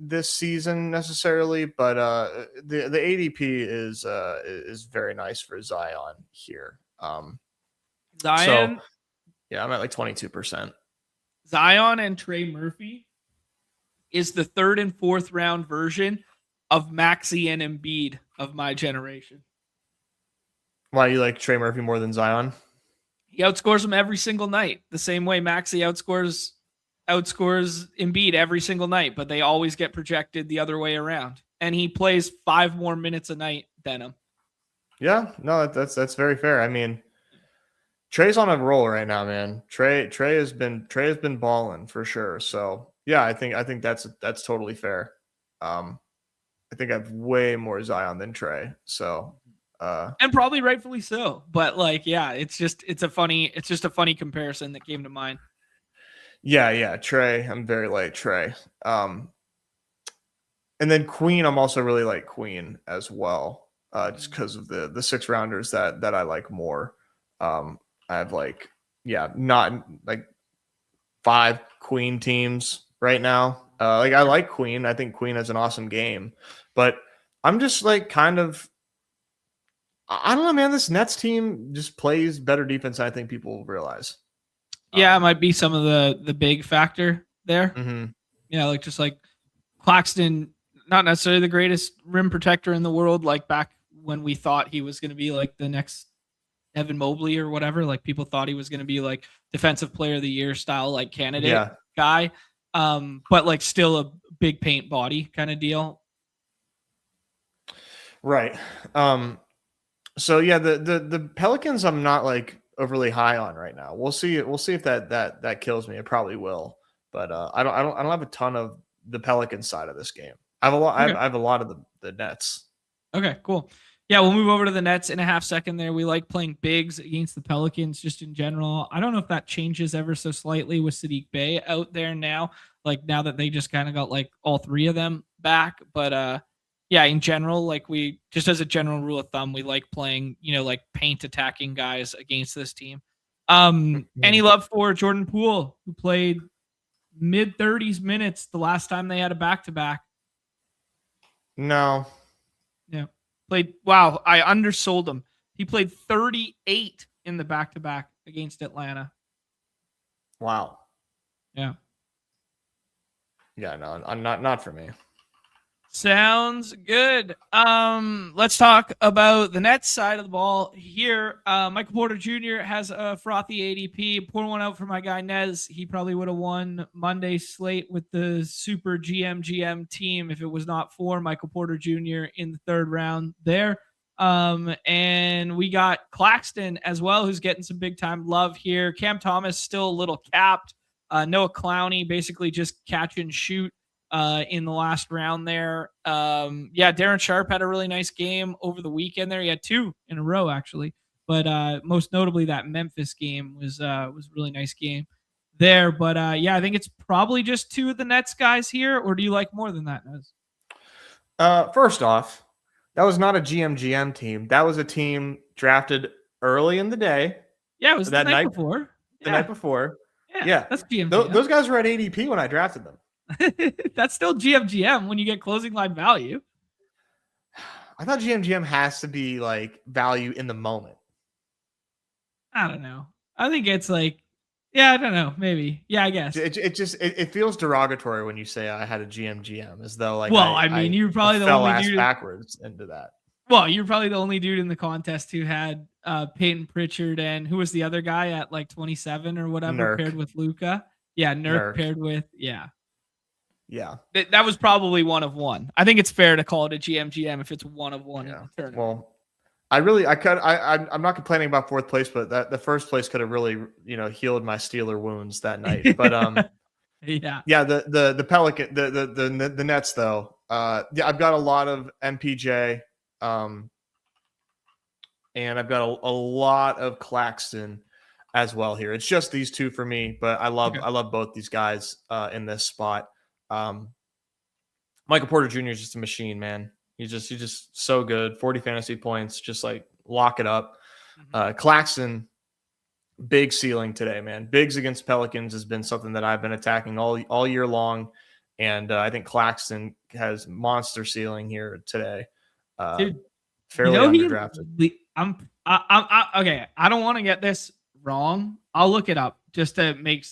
this season necessarily, but the ADP is very nice for Zion here. Zion, so, yeah, I'm at like 22%. Zion and Trey Murphy is the 3rd and 4th round version of Maxey and Embiid of my generation. Why you like Trey Murphy more than Zion? He outscores him every single night, the same way Maxey outscores Embiid every single night, but they always get projected the other way around. And he plays 5 more minutes a night than him. Yeah, no, that's very fair. I mean, Trey's on a roll right now, man. Trey has been balling for sure. So yeah, I think that's totally fair. I think I have way more Zion than Trey. So and probably rightfully so. But like, yeah, it's just a funny comparison that came to mind. Yeah, Trey. I'm very like Trey. And then Queen, I'm also really like Queen as well. just because of the 6-rounders that I like more. I have not like 5 Queen teams right now. I like Queen. I think Queen has an awesome game, but I'm just like kind of, I don't know, man. This Nets team just plays better defense than I think people realize. Yeah, it might be some of the big factor there. Mm-hmm. Yeah, like just like Claxton, not necessarily the greatest rim protector in the world, like back when we thought he was going to be like the next Evan Mobley or whatever. Like people thought he was going to be like defensive player of the year style, like candidate guy. But like still a big paint body kind of deal. Right. So yeah, the Pelicans I'm not like overly high on right now. We'll see. We'll see if that kills me. It probably will. But I don't have a ton of the Pelicans side of this game. I have a lot. Okay. I have a lot of the Nets. Okay, cool. Yeah, we'll move over to the Nets in a half second there. We like playing bigs against the Pelicans just in general. I don't know if that changes ever so slightly with Sadiq Bey out there now, like now that they just kind of got like all 3 of them back. But yeah, in general, like we just as a general rule of thumb, we like playing, like paint attacking guys against this team. Any love for Jordan Poole, who played mid 30s minutes the last time they had a back-to-back? No. Yeah. Wow, I undersold him. He played 38 in the back-to-back against Atlanta. Wow. Yeah. Yeah, no, not for me. Sounds good. Let's talk about the Nets side of the ball here. Michael Porter Jr. has a frothy ADP. Pour one out for my guy Nez. He probably would have won Monday's slate with the super GM team if it was not for Michael Porter Jr. in the 3rd round there. And we got Claxton as well, who's getting some big time love here. Cam Thomas still a little capped. Noah Clowney basically just catch and shoot in the last round there. Darren Sharp had a really nice game over the weekend there. He had 2 in a row actually, but most notably that Memphis game was a really nice game there. But I think it's probably just 2 of the Nets guys here, or do you like more than that, Nez? First off, that was not a GM team. That was a team drafted early in the day. Yeah, it was that night before. The night before. Yeah, that's GM. Those guys were at ADP when I drafted them. That's still GM when you get closing line value. I thought GM has to be like value in the moment. I don't know. I think it's like, I don't know. Maybe. Yeah, I guess. It feels derogatory when you say I had a GM as though like. Well, you're probably the only dude backwards into that. Well, you're probably the only dude in the contest who had Peyton Pritchard and who was the other guy at like 27 or whatever paired with Luka. Yeah, Nurk paired with Yeah. That was probably one of one. I think it's fair to call it a GM if it's one of one in the tournament. Well, I'm not complaining about 4th place, but that the 1st place could have really, healed my Steeler wounds that night. But the Pelican, the Nets though. I've got a lot of MPJ, and I've got a lot of Claxton as well here. It's just these 2 for me, but I love both these guys in this spot. Michael Porter Jr. is just a machine, man. He's just so good. 40 fantasy points, just like lock it up. Claxton, big ceiling today, man. Bigs against Pelicans has been something that I've been attacking all year long, and I think Claxton has monster ceiling here today. Dude, fairly underdrafted. Okay. I don't want to get this wrong. I'll look it up just to make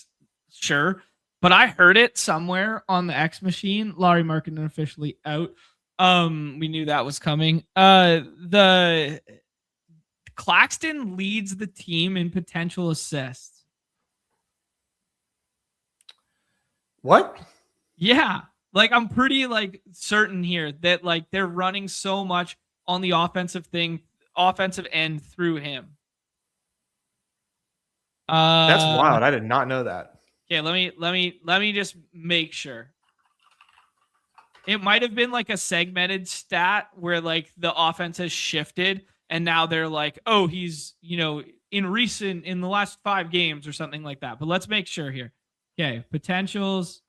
sure. But I heard it somewhere on the X machine. Laurie Markkinen officially out. We knew that was coming. The Claxton leads the team in potential assists. What? Yeah. Like I'm pretty like certain here that like they're running so much on the offensive end through him. That's wild. I did not know that. Okay, let me just make sure. It might have been like a segmented stat where like the offense has shifted and now they're like, oh, he's, in the last 5 games or something like that. But let's make sure here. Okay, potentials.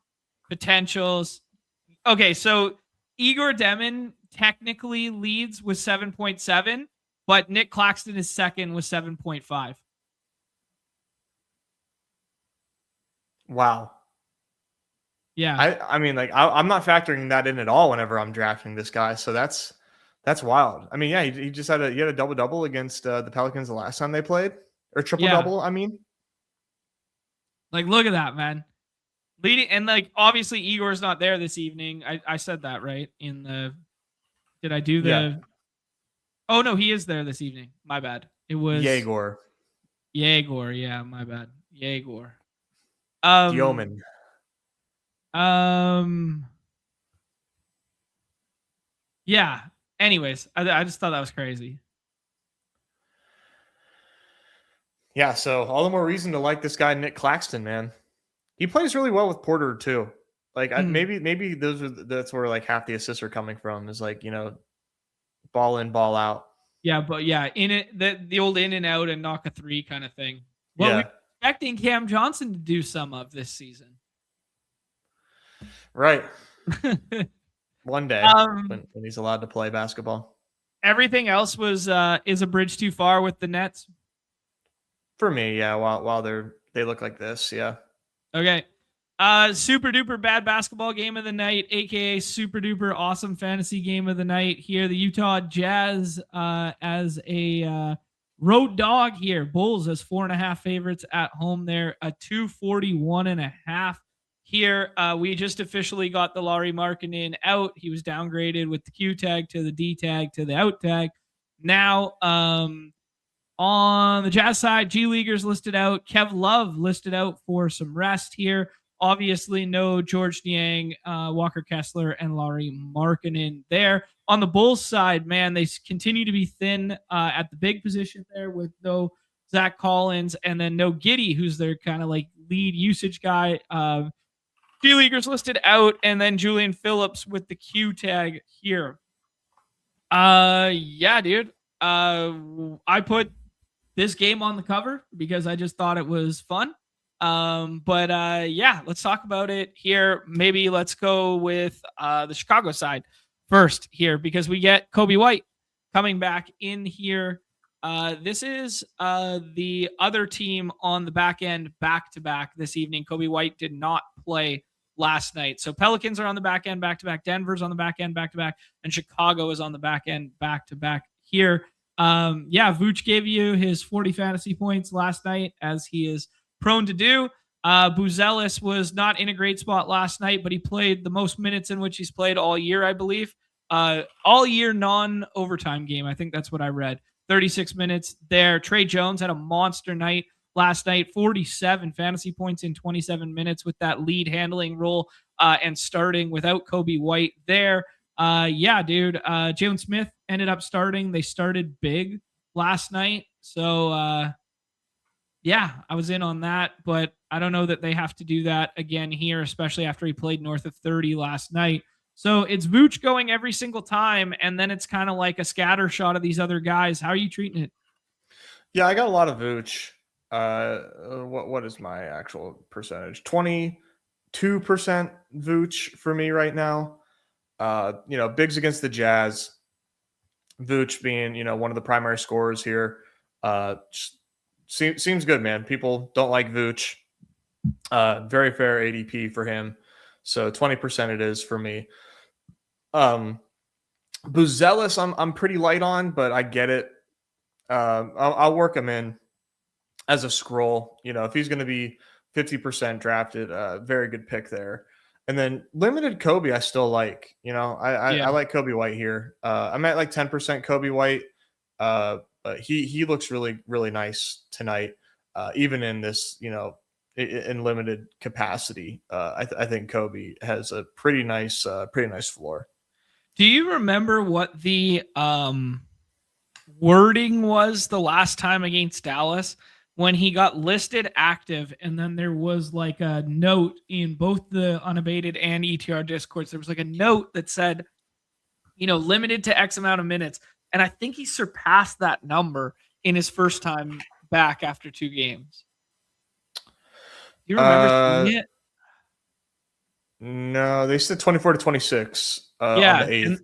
Okay, so Igor Demon technically leads with 7.7, but Nick Claxton is second with 7.5. Wow. Yeah. I mean, like I'm not factoring that in at all whenever I'm drafting this guy. So that's wild. I mean, yeah, he just had a double double against the Pelicans the last time they played, or triple Yeah. double. I mean, like look at that, man. Leading, and like obviously Igor's not there this evening. I said that right in the. Did I do the? yeah, Oh no, he is there this evening. My bad. It was Yegor, Yegor. Yeah, my bad. Yegor. Dioman. Um. Yeah. Anyways, I just thought that was crazy. Yeah, so all the more reason to like this guy Nick Claxton, man. He plays really well with Porter too. Like maybe that's where like half the assists are coming from is like, ball in, ball out. Yeah, but yeah, in it the old in and out and knock a three kind of thing. What we're expecting Cam Johnson to do some of this season. Right. One day when he's allowed to play basketball. Everything else was is a bridge too far with the Nets. For me, yeah. While they look like this, yeah. Okay. Super duper bad basketball game of the night, aka super duper awesome fantasy game of the night. Here, the Utah Jazz as a road dog here. Bulls as 4.5 favorites at home. There, a 241.5. Here, we just officially got the Lauri Markkanen out. He was downgraded with the Q tag to the D tag to the out tag. Now, on the Jazz side, G Leaguers listed out. Kev Love listed out for some rest here. Obviously, no George Niang, Walker Kessler, and Lauri Markkanen there. On the Bulls side, man, they continue to be thin at the big position there with no Zach Collins and then no Giddey, who's their kind of like lead usage guy. G Leaguers listed out, and then Julian Phillips with the Q tag here. Yeah, dude. I put this game on the cover because I just thought it was fun. But yeah, let's talk about it here. Maybe let's go with the Chicago side first here because we get Kobe White coming back in here. This is the other team on the back end back-to-back this evening. Kobe White did not play last night. So Pelicans are on the back end back-to-back. Denver's on the back end back-to-back. And Chicago is on the back end back-to-back here. Yeah, Vooch gave you his 40 fantasy points last night, as he is prone to do. Buzelis was not in a great spot last night, but he played the most minutes in which he's played all year, I believe. All year non-overtime game. I think that's what I read. 36 minutes there. Trey Jones had a monster night last night. 47 fantasy points in 27 minutes with that lead handling role and starting without Kobe White there. Yeah, dude. Jalen Smith ended up starting. They started big last night. So, yeah, I was in on that, but I don't know that they have to do that again here, especially after he played north of 30 last night. So it's Vooch going every single time, and then it's kind of like a scatter shot of these other guys. How are you treating it? Yeah, I got a lot of Vooch. What is my actual percentage? 22% Vooch for me right now. Bigs against the Jazz. Vooch being, one of the primary scorers here. Seems good, man. People don't like Vooch. Very fair ADP for him. So 20% it is for me. Buzelis, I'm pretty light on, but I get it. I'll work him in as a scroll. If he's going to be 50% drafted, very good pick there. And then limited Kobe, I still like. I like Kobe White here. I'm at like 10% Kobe White. But he looks really, really nice tonight, even in this, in limited capacity. I think Kobe has a pretty nice floor. Do you remember what the wording was the last time against Dallas when he got listed active, and then there was like a note in both the Unabated and ETR Discords? There was like a note that said, limited to X amount of minutes. And I think he surpassed that number in his first time back after 2 games. Do you remember seeing it? No, they said 24-26 on Yeah, the 8th.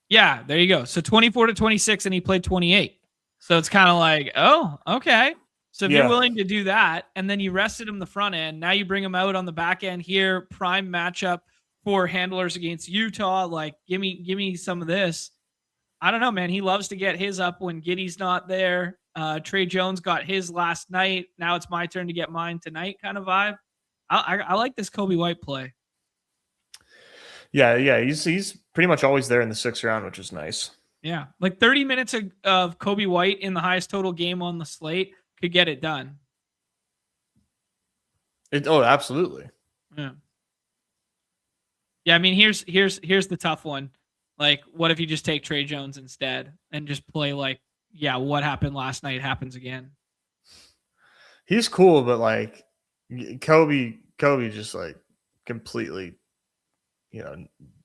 yeah, there you go. So 24-26, and he played 28. So it's kind of like, oh, okay. So if you're Yeah. willing to do that, and then you rested him the front end, now you bring him out on the back end here, prime matchup for handlers against Utah. Like, give me some of this. I don't know, man. He loves to get his up when Giddy's not there. Trey Jones got his last night. Now it's my turn to get mine tonight, kind of vibe. I like this Kobe White play. Yeah. He's pretty much always there in the 6th round, which is nice. Yeah, like 30 minutes of Kobe White in the highest total game on the slate could get it done. Absolutely. Yeah. Yeah, I mean, here's the tough one. Like, what if you just take Trey Jones instead and just play like, yeah, what happened last night happens again. He's cool, but like Kobe just like completely,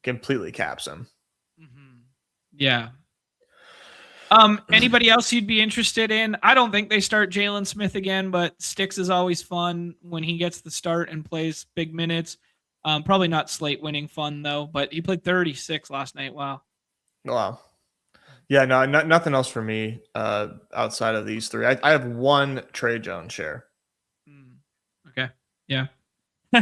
completely caps him. Mm-hmm. Yeah. Anybody else you'd be interested in? I don't think they start Jalen Smith again, but Sticks is always fun when he gets the start and plays big minutes. Probably not slate winning fun though, but he played 36 last night. Wow. Yeah, no, nothing else for me outside of these three. I have one Trey Jones share. Okay. Yeah.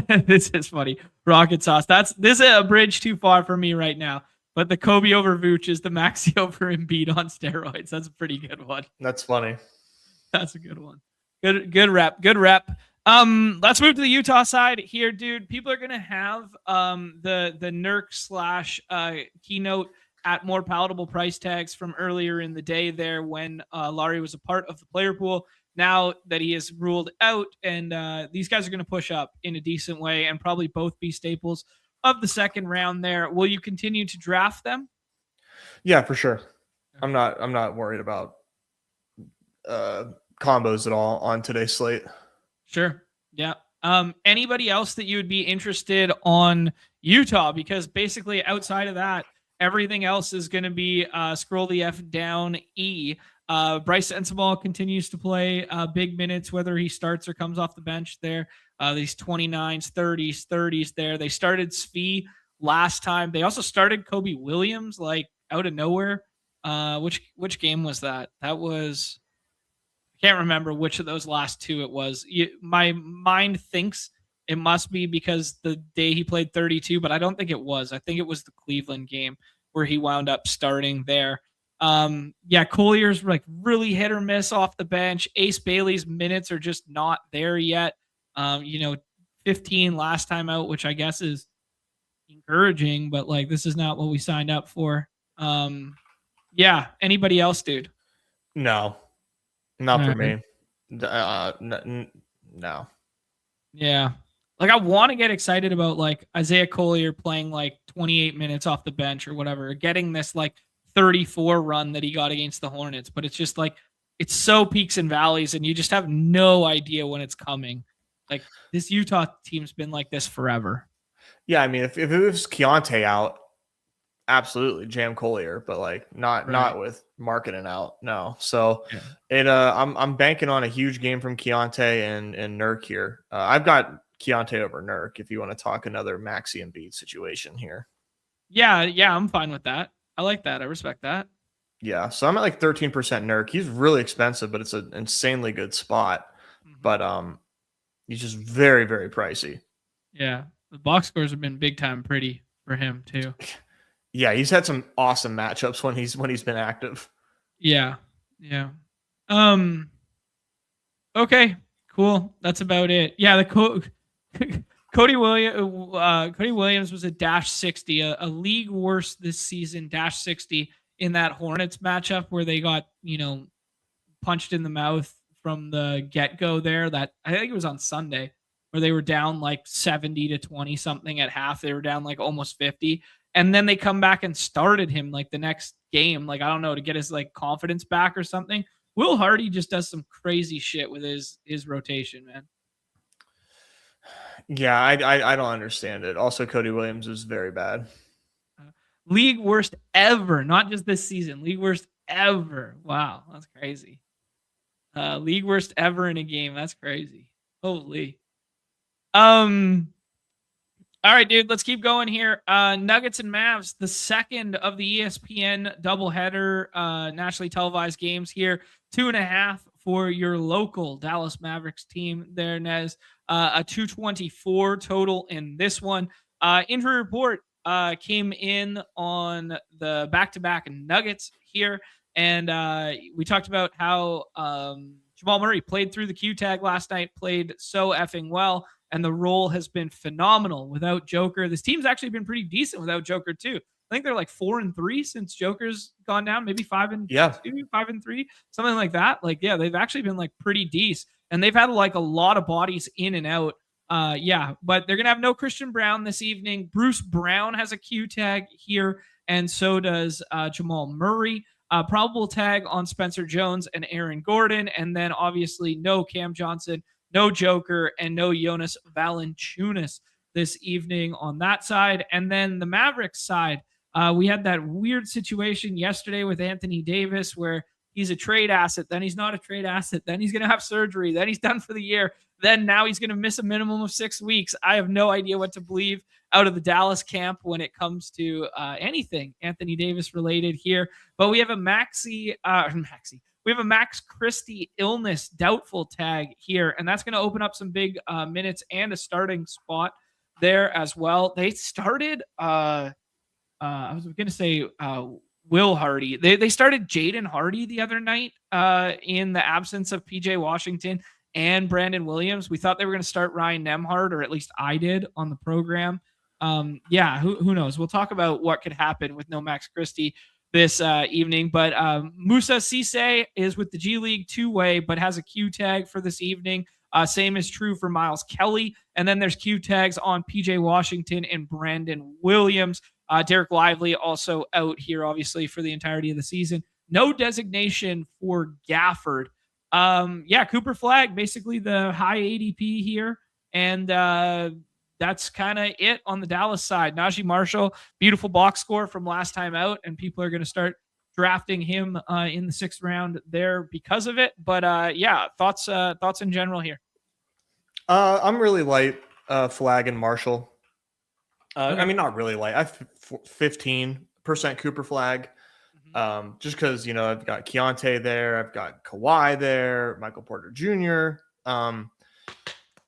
This is funny. Rocket sauce. This is a bridge too far for me right now. But the Kobe over Vooch is the Maxi over Embiid on steroids. That's a pretty good one. That's funny. That's a good one. Good rep. Good rep. Let's move to the Utah side here, dude. People are gonna have the Nurk / keynote at more palatable price tags from earlier in the day there when Laurie was a part of the player pool. Now that he is ruled out, and these guys are going to push up in a decent way and probably both be staples of the second round there. Will you continue to draft them? Yeah, for sure. I'm not worried about combos at all on today's slate. Sure. Yeah. Anybody else that you would be interested on Utah? Because basically outside of that, everything else is going to be scroll the F down E. Bryce Sensabaugh continues to play big minutes, whether he starts or comes off the bench there. These 29s, 30s there. They started Svi last time. They also started Kobe Williams like out of nowhere. Which game was that? That was, I can't remember which of those last two it was. My mind thinks it must be because the day he played 32, but I don't think it was. I think it was the Cleveland game where he wound up starting there. Collier's like really hit or miss off the bench. Ace Bailey's minutes are just not there yet. 15 last time out, which I guess is encouraging, but like this is not what we signed up for. Anybody else, dude? No, not All for right. me. No. Yeah. Like I want to get excited about like Isaiah Collier playing like 28 minutes off the bench or whatever, getting this like 34 run that he got against the Hornets, but it's just like it's so peaks and valleys and you just have no idea when it's coming. Like this Utah team's been like this forever. Yeah, I mean if it was Keontae out, absolutely jam Collier, but like not with Markkanen out. No. So I'm banking on a huge game from Keontae and Nurk here. I've got Keontae over Nurk if you want to talk another Maxi Embiid situation here. Yeah, I'm fine with that. I like that. I respect that. Yeah, so I'm at like 13% Nurk. He's really expensive, but it's an insanely good spot. Mm-hmm. But he's just very, very pricey. Yeah, the box scores have been big time pretty for him too. Yeah, he's had some awesome matchups when he's been active. Yeah. Okay, cool. That's about it. Yeah, the Cody Williams was a -60, a league worst this season, -60 in that Hornets matchup where they got, punched in the mouth from the get-go there. That I think it was on Sunday where they were down like 70-20 something at half. They were down like almost 50. And then they come back and started him like the next game. Like, I don't know, to get his like confidence back or something. Will Hardy just does some crazy shit with his rotation, man. Yeah, I don't understand it. Also, Cody Williams is very bad. League worst ever, not just this season. League worst ever. Wow, that's crazy. League worst ever in a game. That's crazy. Holy. All right, dude, let's keep going here. Nuggets and Mavs, the second of the ESPN doubleheader nationally televised games here. 2.5 for your local Dallas Mavericks team there, Nez. A 224 total in this one. Injury report came in on the back-to-back Nuggets here. And we talked about how Jamal Murray played through the Q tag last night, played so effing well, and the role has been phenomenal without Joker. This team's actually been pretty decent without Joker too. I think they're like 4-3 since Joker's gone down, maybe 5-2, Yeah. 5-3, something like that. Like, yeah, they've actually been like pretty decent, and they've had like a lot of bodies in and out. Yeah, but they're gonna have no Christian Brown this evening. Bruce Brown has a Q tag here, and so does Jamal Murray. Probable tag on Spencer Jones and Aaron Gordon, and then obviously no Cam Johnson, no Joker, and no Jonas Valanciunas this evening on that side. And then the Mavericks side, we had that weird situation yesterday with Anthony Davis where he's a trade asset, then he's not a trade asset, then he's going to have surgery, then he's done for the year, then now he's going to miss a minimum of 6 weeks. I have no idea what to believe out of the Dallas camp when it comes to anything Anthony Davis related here. But we have a we have a Max Christie illness doubtful tag here, and that's going to open up some big minutes and a starting spot there as well. They started, I was going to say Will Hardy. They started Jaden Hardy the other night in the absence of PJ Washington and Brandon Williams. We thought they were going to start Ryan Nembhard, or at least I did on the program. Yeah, who knows? We'll talk about what could happen with no Max Christie this evening. But Musa Cisse is with the G League two-way, but has a Q tag for this evening. Same is true for Miles Kelly. And then there's Q tags on PJ Washington and Brandon Williams. Derek Lively also out here, obviously, for the entirety of the season. No designation for Gafford. Yeah, Cooper Flag, basically the high ADP here. And that's kind of it on the Dallas side. Najee Marshall, beautiful box score from last time out, and people are going to start drafting him in the 6th round there because of it. But yeah, thoughts in general here. I'm really light Flag and Marshall. Okay. I mean, not really light. I've 15% Cooper Flag. Just because, you know, I've got Keontae there, I've got Kawhi there, Michael Porter Jr.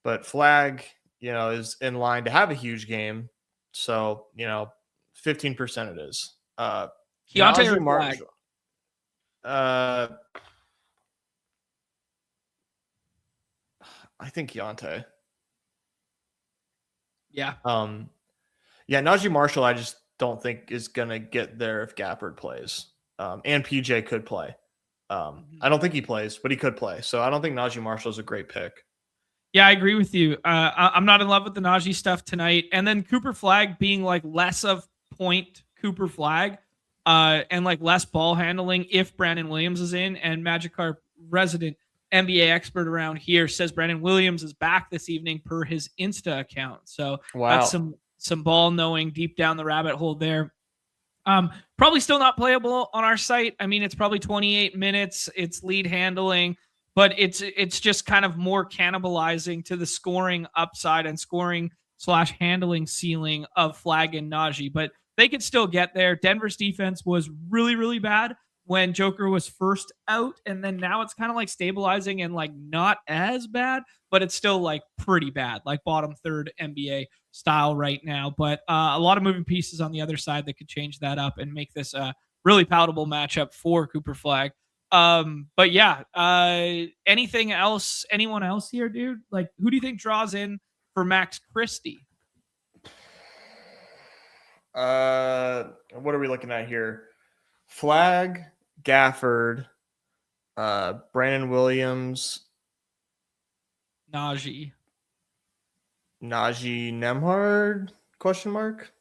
But Flag, you know, is in line to have a huge game. So, you know, 15% it is. Keontae or Flag? I think Keontae. Yeah. Yeah, Najee Marshall, I just don't think is going to get there if Gafford plays. And PJ could play. I don't think he plays, but he could play. So I don't think Najee Marshall is a great pick. Yeah, I agree with you. I'm not in love with the Najee stuff tonight. And then Cooper Flag being like less of point Cooper Flag and like less ball handling if Brandon Williams is in. And Magikarp, resident NBA expert around here, says Brandon Williams is back this evening per his Insta account. So that's some ball knowing deep down the rabbit hole there. Probably still not playable on our site. I mean, it's probably 28 minutes. It's lead handling, but it's just kind of more cannibalizing to the scoring upside and scoring / handling ceiling of Flag and Najee. But they could still get there. Denver's defense was really, really bad when Joker was first out, and then now it's kind of like stabilizing and like not as bad, but it's still like pretty bad, like bottom third NBA style right now. But a lot of moving pieces on the other side that could change that up and make this a really palatable matchup for Cooper Flag. But yeah, anything else? Anyone else here, dude? Like, who do you think draws in for Max Christie? What are we looking at here? Flag, Gafford, Brandon Williams, Najee Nembhard? Question mark.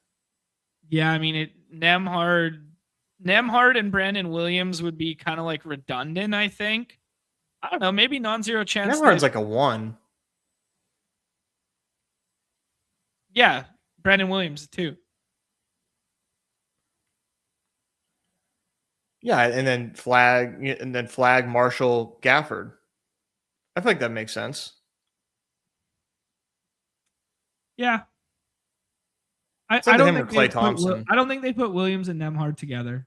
Yeah, I mean, Nembhard and Brandon Williams would be kind of like redundant, I think. I don't know, maybe non-zero chance. Nembhard's like a 1. Yeah, Brandon Williams too. Yeah, and then Flag, Marshall, Gafford. I feel like that makes sense. Yeah. I don't him or think Klay Thompson. I don't think they put Williams and Nembhard together.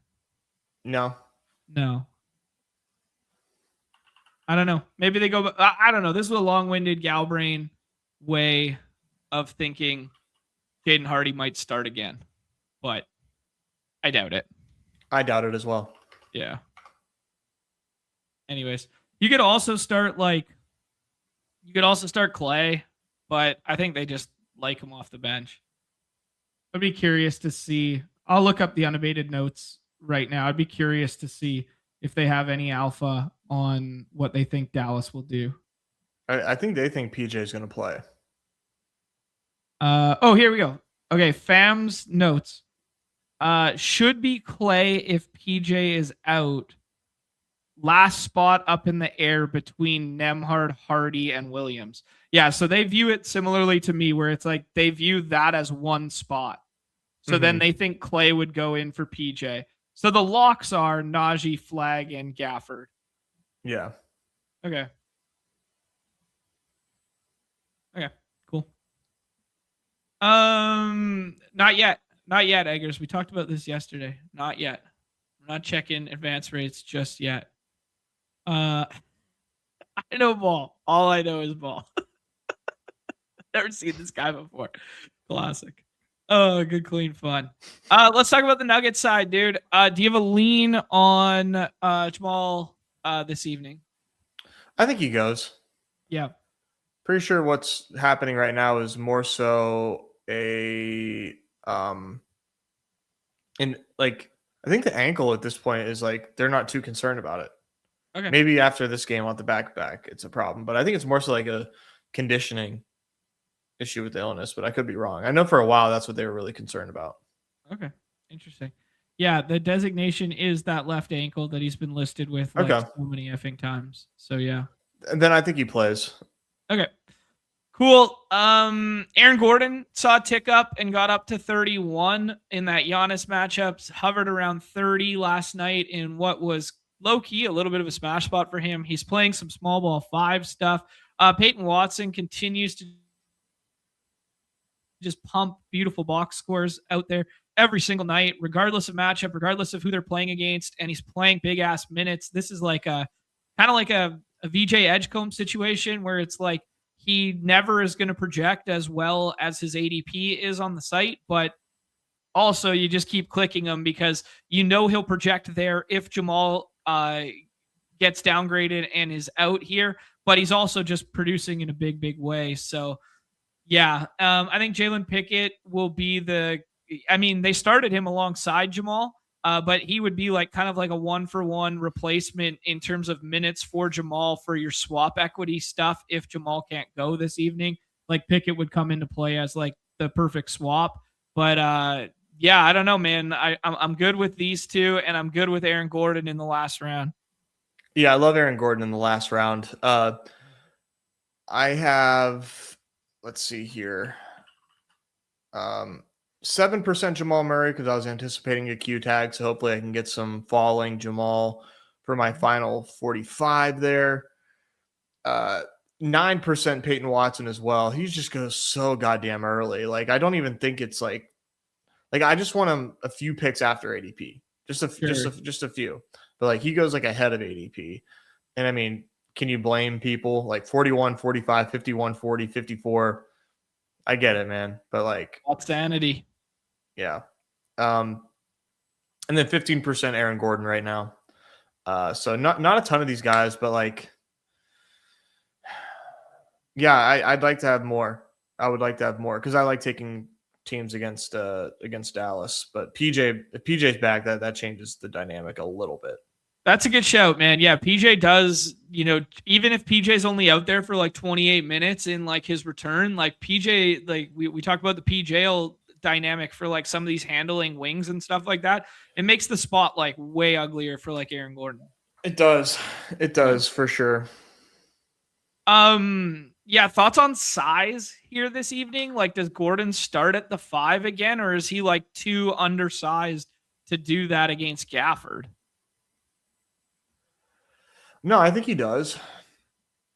No. I don't know. Maybe they go. I don't know. This is a long-winded Galbrain way of thinking. Jaden Hardy might start again, but I doubt it. I doubt it as well. Yeah. Anyways, you could also start Klay, but I think they just like him off the bench. I'd be curious to see. I'll look up the unabated notes right now. I'd be curious to see if they have any alpha on what they think Dallas will do. I think they think PJ is going to play. Here we go. Okay, Fam's notes. Should be Klay if PJ is out. Last spot up in the air between Nembhard, Hardy, and Williams. Yeah, so they view it similarly to me, where it's like they view that as one spot. So then they think Klay would go in for PJ. So the locks are Najee, Flag, and Gafford. Yeah. Okay, cool. Not yet, Eggers. We talked about this yesterday. Not yet. We're not checking advance rates just yet. I know ball. All I know is ball. Never seen this guy before. Classic. Oh, good, clean fun. Let's talk about the Nuggets side, dude. Do you have a lean on Jamal this evening? I think he goes. Yeah. Pretty sure what's happening right now is more so I think the ankle at this point is like they're not too concerned about it. Okay. Maybe after this game on the back it's a problem, but I think it's more so like a conditioning issue with the illness, but I could be wrong. I know for a while that's what they were really concerned about. Okay. Interesting. Yeah, the designation is that left ankle that he's been listed with so many effing times. So yeah. And then I think he plays. Okay. Cool. Aaron Gordon saw a tick up and got up to 31 in that Giannis matchups, hovered around 30 last night in what was low-key a little bit of a smash spot for him. He's playing some small ball 5 stuff. Peyton Watson continues to just pump beautiful box scores out there every single night, regardless of matchup, regardless of who they're playing against, and he's playing big-ass minutes. This is like a kind of like a VJ Edgecombe situation where it's like he never is going to project as well as his ADP is on the site, but also you just keep clicking him because you know he'll project there if Jamal gets downgraded and is out here, but he's also just producing in a big, big way. So yeah, I think Jalen Pickett will be they started him alongside Jamal, but he would be like kind of like a 1-for-1 replacement in terms of minutes for Jamal for your swap equity stuff. If Jamal can't go this evening, like Pickett would come into play as like the perfect swap. But yeah, I don't know, man. I'm good with these two, and I'm good with Aaron Gordon in the last round. Yeah, I love Aaron Gordon in the last round. I have, let's see here, 7% Jamal Murray because I was anticipating a Q tag, so hopefully I can get some falling Jamal for my final 45 there. 9% Peyton Watson as well. He just goes so goddamn early. Like I don't even think it's like I just want him a few picks after ADP, just a few. But like he goes like ahead of ADP, and I mean, can you blame people? Like 41, 45, 51, 40, 54. I get it, man. But like sanity. Yeah. And then 15% Aaron Gordon right now. So not a ton of these guys, but like, yeah, I'd like to have more. I would like to have more because I like taking teams against Dallas. But if PJ's back, that changes the dynamic a little bit. That's a good shout, man. Yeah, PJ does, even if PJ's only out there for like 28 minutes in like his return, like PJ, like we talked about the PJ dynamic for like some of these handling wings and stuff like that. It makes the spot like way uglier for like Aaron Gordon. It does for sure. Yeah, thoughts on size here this evening? Like, does Gordon start at the 5 again, or is he like too undersized to do that against Gafford? No, I think he does.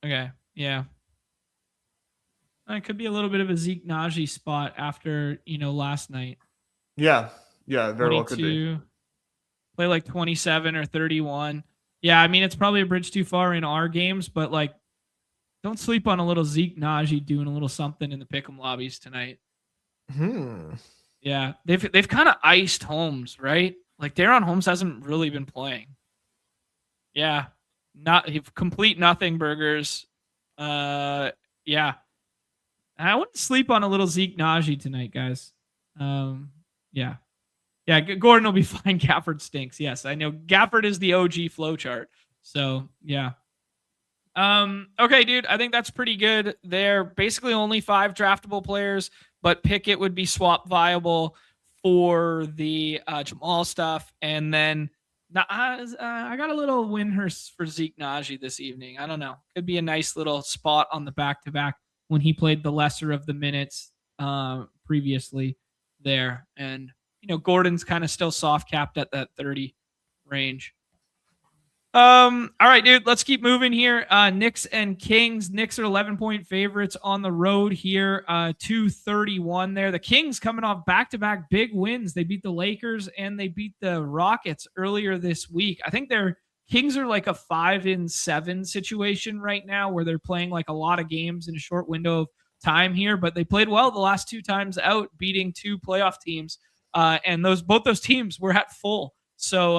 Okay. Yeah. It could be a little bit of a Zeke Najee spot after, last night. Yeah. Yeah, very well could be. 22, play like 27 or 31. Yeah, I mean, it's probably a bridge too far in our games, but like, don't sleep on a little Zeke Najee doing a little something in the pick'em lobbies tonight. Yeah, they've kind of iced Holmes, right? Like Darren Holmes hasn't really been playing. Yeah, not complete nothing burgers. Yeah, I wouldn't sleep on a little Zeke Najee tonight, guys. Yeah, Gordon will be fine. Gafford stinks. Yes, I know. Gafford is the OG flowchart. So yeah. Okay, dude, I think that's pretty good. They're basically only 5 draftable players, but Pickett would be swap viable for the Jamal stuff. And then I got a little win for Zeke Najee this evening. I don't know. Could be a nice little spot on the back-to-back when he played the lesser of the minutes previously there. And, Gordon's kind of still soft capped at that 30 range. All right, dude, let's keep moving here. Knicks and Kings. Knicks are 11-point favorites on the road here. 231 there. The Kings coming off back-to-back big wins. They beat the Lakers and they beat the Rockets earlier this week. I think their Kings are like a 5-7 situation right now where they're playing like a lot of games in a short window of time here, but they played well the last 2 times out, beating 2 playoff teams. And both those teams were at full. So,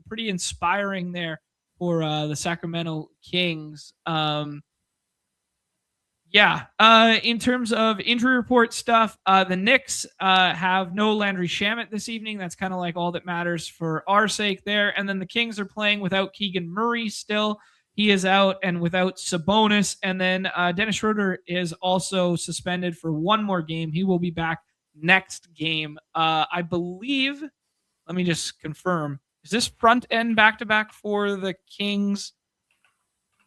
pretty inspiring there for the Sacramento Kings. In terms of injury report stuff, the Knicks have no Landry Shamet this evening. That's kind of like all that matters for our sake there. And then the Kings are playing without Keegan Murray still. He is out, and without Sabonis. And then Dennis Schroeder is also suspended for 1 more game. He will be back next game. I believe... Let me just confirm. Is this front end back-to-back for the Kings?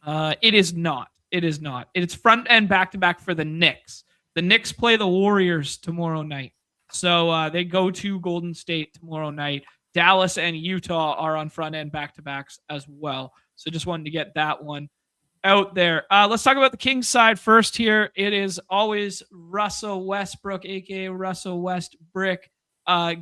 It is not. It's front end back-to-back for the Knicks. The Knicks play the Warriors tomorrow night. So they go to Golden State tomorrow night. Dallas and Utah are on front end back-to-backs as well. So just wanted to get that one out there. Let's talk about the Kings side first here. It is always Russell Westbrook, a.k.a. Russell Westbrick.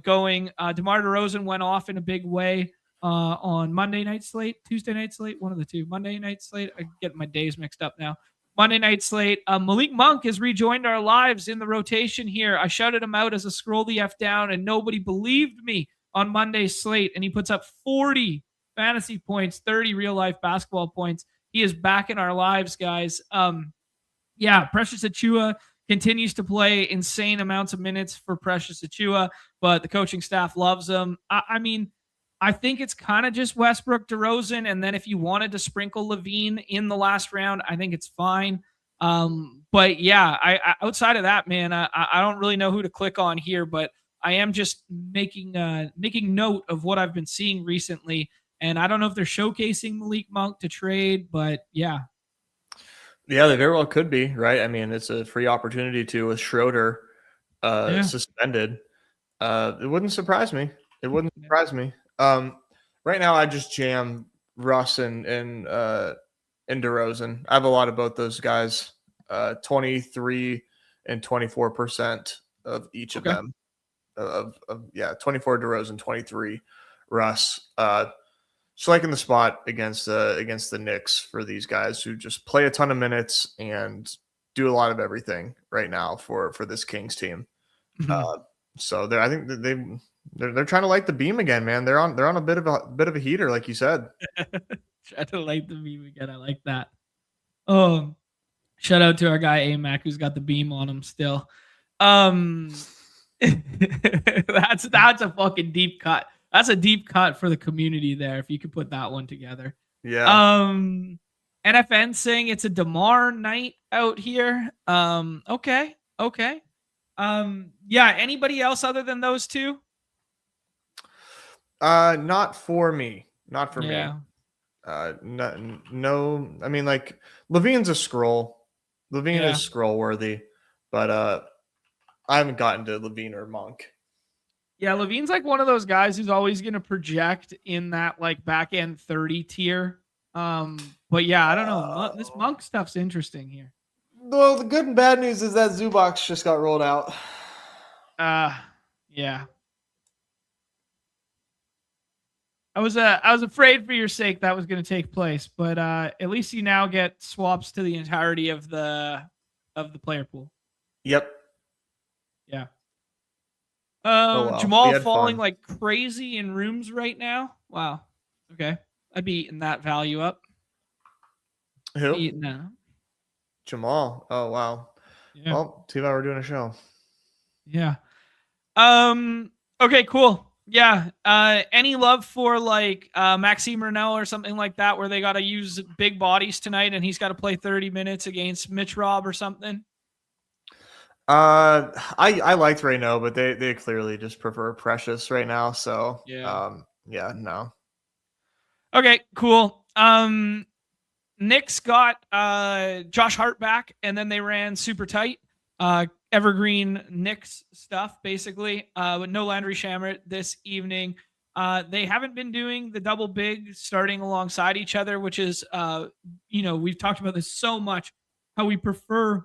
Going. DeMar DeRozan went off in a big way on Monday night slate, Tuesday night slate, one of the two. Monday night slate. I get my days mixed up now. Monday night slate. Malik Monk has rejoined our lives in the rotation here. I shouted him out as a scroll the F down, and nobody believed me on Monday's slate, and he puts up 40 fantasy points, 30 real-life basketball points. He is back in our lives, guys. Precious Achiuwa continues to play insane amounts of minutes for Precious Achiuwa, but the coaching staff loves him. I mean, I think it's kind of just Westbrook, DeRozan, and then if you wanted to sprinkle LaVine in the last round, I think it's fine. But yeah, I outside of that, man, I don't really know who to click on here, but I am just making note of what I've been seeing recently, and I don't know if they're showcasing Malik Monk to trade, but yeah. Yeah, they very well could be, right? I mean, it's a free opportunity to with Schroeder suspended. It wouldn't surprise me. Right now, I just jam Russ and DeRozan. I have a lot of both those guys, 23 and 24% of each of them. 24 DeRozan, 23 Russ. Just liking the spot against the Knicks for these guys who just play a ton of minutes and do a lot of everything right now for this Kings team. Mm-hmm. So I think that they're trying to light the beam again, man. They're on a bit of a heater, like you said. Try to light the beam again. I like that. Oh, shout out to our guy AMAC who's got the beam on him still. That's a fucking deep cut. That's a deep cut for the community there, if you could put that one together. Yeah. NFN saying it's a DeMar night out here. Okay. Anybody else other than those two? Not for me. No, I mean, like, LaVine's a scroll. LaVine is scroll worthy, but I haven't gotten to LaVine or Monk. Yeah, LaVine's like one of those guys who's always going to project in that like back end 30 tier. But yeah, I don't know. This Monk stuff's interesting here. Well, the good and bad news is that Zubox just got rolled out. Yeah. I was afraid for your sake that was going to take place, but at least you now get swaps to the entirety of the player pool. Yep. Yeah. Oh, well. We Jamal had falling fun. like crazy in rooms right now. Wow. Okay. I'd be eating that value up. Who? Eating that. Jamal. Oh, wow. Yeah. Well, too bad we're doing a show. Yeah. Okay, cool. Yeah. Any love for like Maxime Renel or something like that, where they got to use big bodies tonight and he's got to play 30 minutes against Mitch Robb or something? I liked Reyno, but they clearly just prefer Precious right now. So Yeah. yeah, no. Okay, cool. Knicks got Josh Hart back, and then they ran super tight. Evergreen Knicks stuff, basically, with no Landry Shamet this evening. They haven't been doing the double big starting alongside each other, which is, we've talked about this so much, how we prefer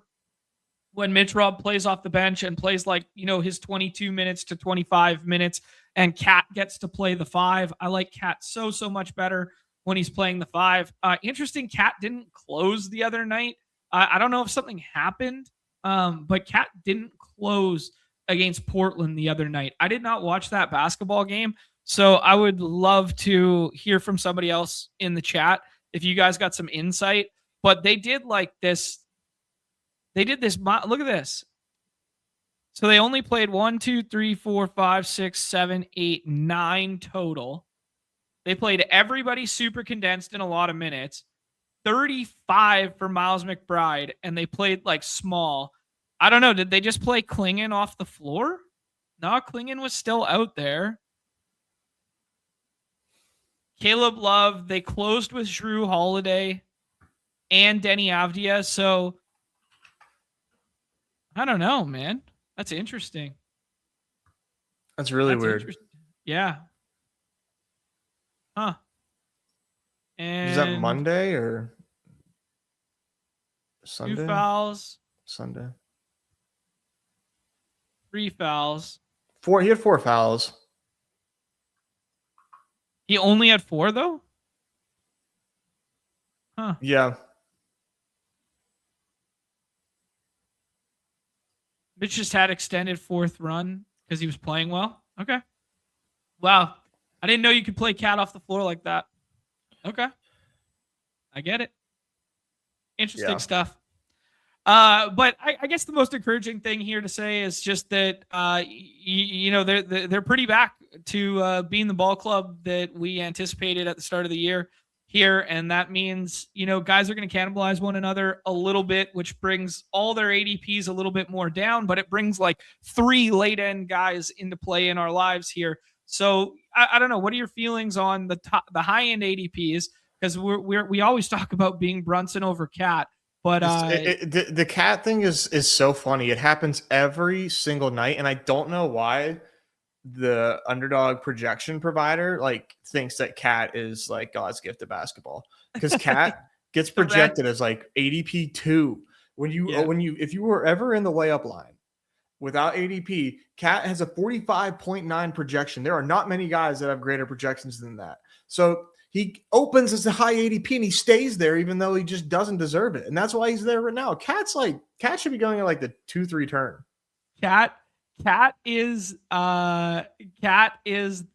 when Mitch Robb plays off the bench and plays like, his 22 minutes to 25 minutes and Cat gets to play the 5. I like Cat so much better when he's playing the 5. Interesting, Cat didn't close the other night. I don't know if something happened, but Cat didn't close against Portland the other night. I did not watch that basketball game, so I would love to hear from somebody else in the chat if you guys got some insight. But they did like this. They did this. Look at this. So they only played 1, 2, 3, 4, 5, 6, 7, 8, 9 total. They played everybody super condensed in a lot of minutes. 35 for Miles McBride, and they played like small. I don't know. Did they just play Klingon off the floor? No, Klingon was still out there. Caleb Love, they closed with Jrue Holiday and Denny Avdia. So I don't know, man. That's interesting. That's really weird. Yeah. Huh. And is that Monday or Sunday? 2 fouls. Sunday. 3 fouls. 4. He had 4 fouls. He only had 4 though? Huh. Yeah. Mitch just had extended 4th run because he was playing well. Okay. Wow. I didn't know you could play Cat off the floor like that. Okay. I get it. Interesting stuff. But I guess the most encouraging thing here to say is just that, they're pretty back to being the ball club that we anticipated at the start of the year here. And that means, guys are going to cannibalize one another a little bit, which brings all their ADPs a little bit more down, but it brings like 3 late end guys into play in our lives here. So I don't know. What are your feelings on the high end ADPs? Because we always talk about being Brunson over Cat. But the Cat thing is so funny. It happens every single night, and I don't know why the Underdog projection provider like thinks that Cat is like God's gift to basketball, because Cat gets projected as like ADP 2 if you were ever in the layup line without ADP. Cat has a 45.9 projection. There are not many guys that have greater projections than that. So he opens as a high ADP and he stays there even though he just doesn't deserve it. And that's why he's there right now. Cat should be going at like the 2-3 turn. Cat is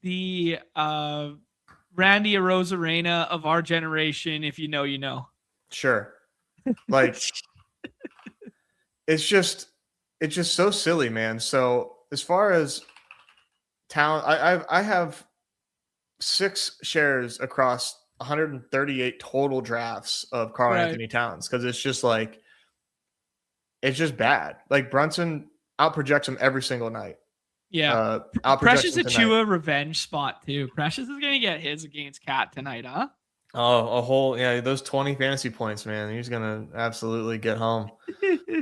the Randy Arozarena of our generation. If you know, you know. Sure. Like it's just so silly, man. So as far as talent, I have 6 shares across 138 total drafts of Karl Anthony Towns, because it's just bad. Like Brunson outprojects him every single night. Yeah. Precious Achua revenge spot too. Precious is gonna get his against Cat tonight, huh? Oh, a whole those 20 fantasy points, man. He's gonna absolutely get home.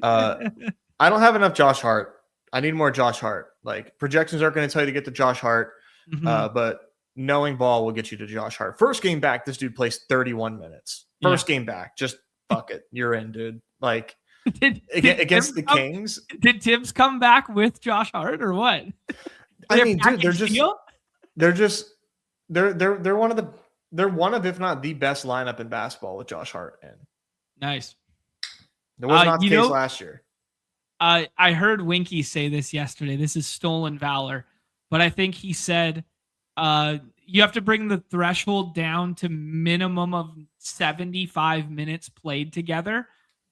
I don't have enough Josh Hart. I need more Josh Hart. Like projections aren't going to tell you to get to Josh Hart, but knowing ball will get you to Josh Hart. First game back, this dude plays 31 minutes. First game back, just fuck it. You're in, dude. Like against the Kings. Did Tibbs come back with Josh Hart or what? I mean, dude, they're one of, if not the best lineup in basketball with Josh Hart in. Nice. There was not the case last year. I heard Winky say this yesterday. This is stolen valor, but I think he said you have to bring the threshold down to minimum of 75 minutes played together.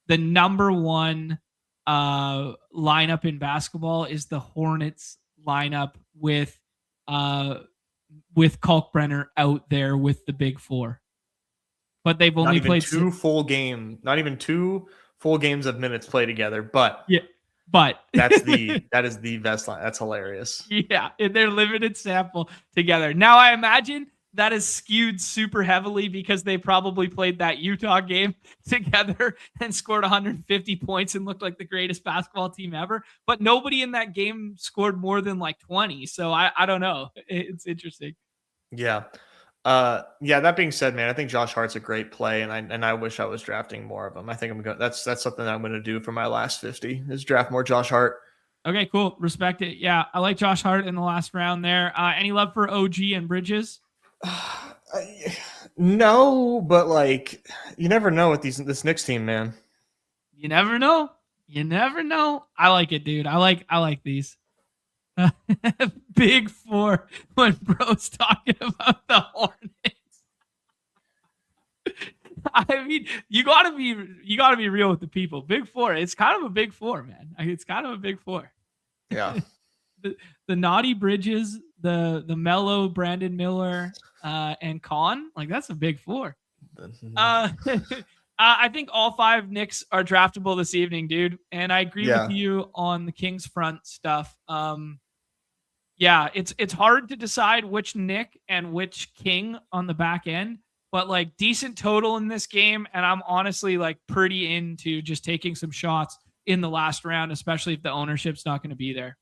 The number one lineup in basketball is the Hornets lineup with Kalkbrenner out there with the big four. But they've only played not even two full games of minutes played together, but yeah. But that is the best line. That's hilarious. Yeah, in their limited sample together. Now I imagine that is skewed super heavily because they probably played that Utah game together and scored 150 points and looked like the greatest basketball team ever. But nobody in that game scored more than like 20. So I don't know. It's interesting. Yeah. That being said, man, I think Josh Hart's a great play, and I wish I was drafting more of them. I think that's something that I'm going to do for my last 50 is draft more Josh Hart. Okay, cool. Respect it. Yeah, I like Josh Hart in the last round there. Any love for OG and Bridges? No, but like you never know with this Knicks team, man. You never know. I like it, dude. I like these. Big four when bro's talking about the Hornets. I mean, you gotta be real with the people. Big four. It's kind of a big four, man. It's kind of a big four. Yeah. the naughty Bridges, the mellow Brandon Miller, and Con. Like that's a big four. I think all five Knicks are draftable this evening, dude. And I agree with you on the Kings front stuff. Yeah, it's hard to decide which Nick and which King on the back end, but like decent total in this game. And I'm honestly like pretty into just taking some shots in the last round, especially if the ownership's not going to be there.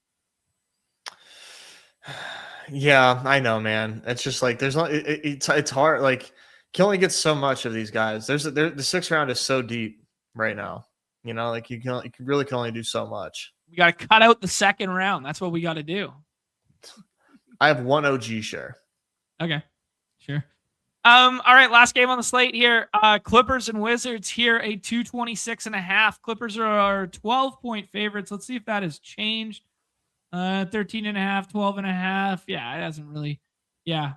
Yeah, I know, man. It's just like there's not. It's hard. Like you can only get so much of these guys. The sixth round is so deep right now. You know, like you really can only do so much. We got to cut out the second round. That's what we got to do. I have one OG share. Okay, sure. All right, last game on the slate here. Clippers and Wizards here, a 226.5. Clippers are 12-point favorites. Let's see if that has changed. 13.5, 12.5. Yeah, it hasn't really. Yeah,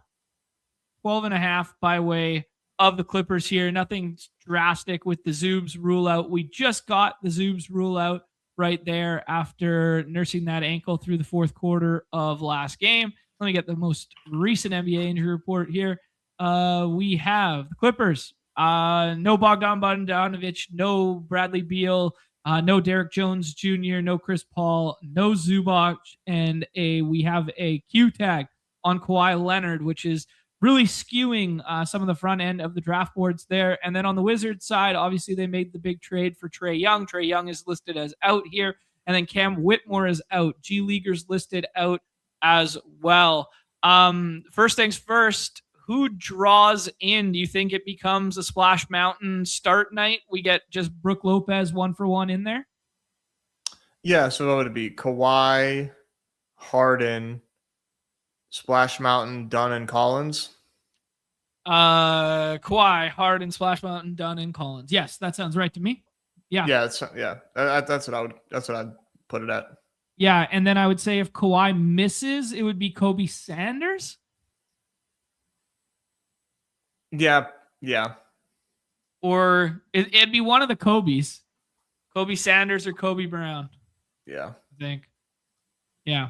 12.5 by way of the Clippers here. Nothing drastic with the Zoobs rule out. We just got the Zoobs rule out right there after nursing that ankle through the fourth quarter of last game. Let me get the most recent NBA injury report here. We have the Clippers. No Bogdan Bogdanovic, no Bradley Beal, no Derek Jones Jr., no Chris Paul, no Zubac, and we have a Q tag on Kawhi Leonard, which is really skewing some of the front end of the draft boards there. And then on the Wizards side, obviously they made the big trade for Trae Young. Trae Young is listed as out here. And then Cam Whitmore is out. G Leaguers listed out as well. First things first, who draws in? Do you think it becomes a Splash Mountain start night? We get just Brook Lopez 1-for-1 in there? Yeah, so what would it be? Kawhi, Harden, Splash Mountain, Dunn, and Collins? Kawhi, Harden, Splash Mountain, Dunn, and Collins. Yes, that sounds right to me. Yeah. Yeah, that's what I'd put it at. Yeah, and then I would say if Kawhi misses, it would be Kobe Sanders. Yeah. Or it'd be one of the Kobe's. Kobe Sanders or Kobe Brown. Yeah. I think. Yeah.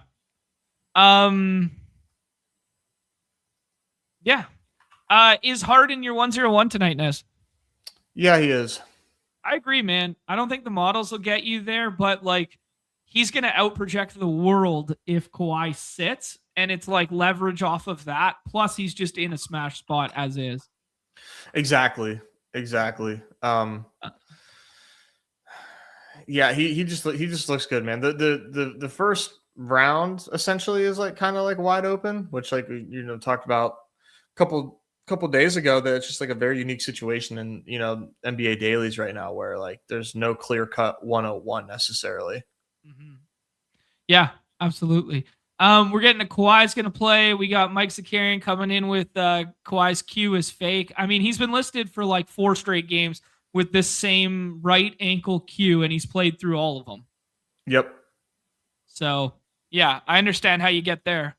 Yeah. Is Harden your 101 tonight, Nez? Yeah, he is. I agree, man. I don't think the models will get you there, but like he's going to outproject the world if Kawhi sits, and it's like leverage off of that. Plus, he's just in a smash spot as is. Exactly. Yeah, he just looks good, man. The first round essentially is like kind of like wide open, which like talked about a couple couple days ago that it's just like a very unique situation in, NBA dailies right now where like there's no clear cut 101 necessarily. Mm-hmm. Yeah, absolutely. We're getting to Kawhi's going to play. We got Mike Zakarian coming in with Kawhi's Q is fake. I mean, he's been listed for like 4 straight games with this same right ankle Q, and he's played through all of them. Yep. So, yeah, I understand how you get there.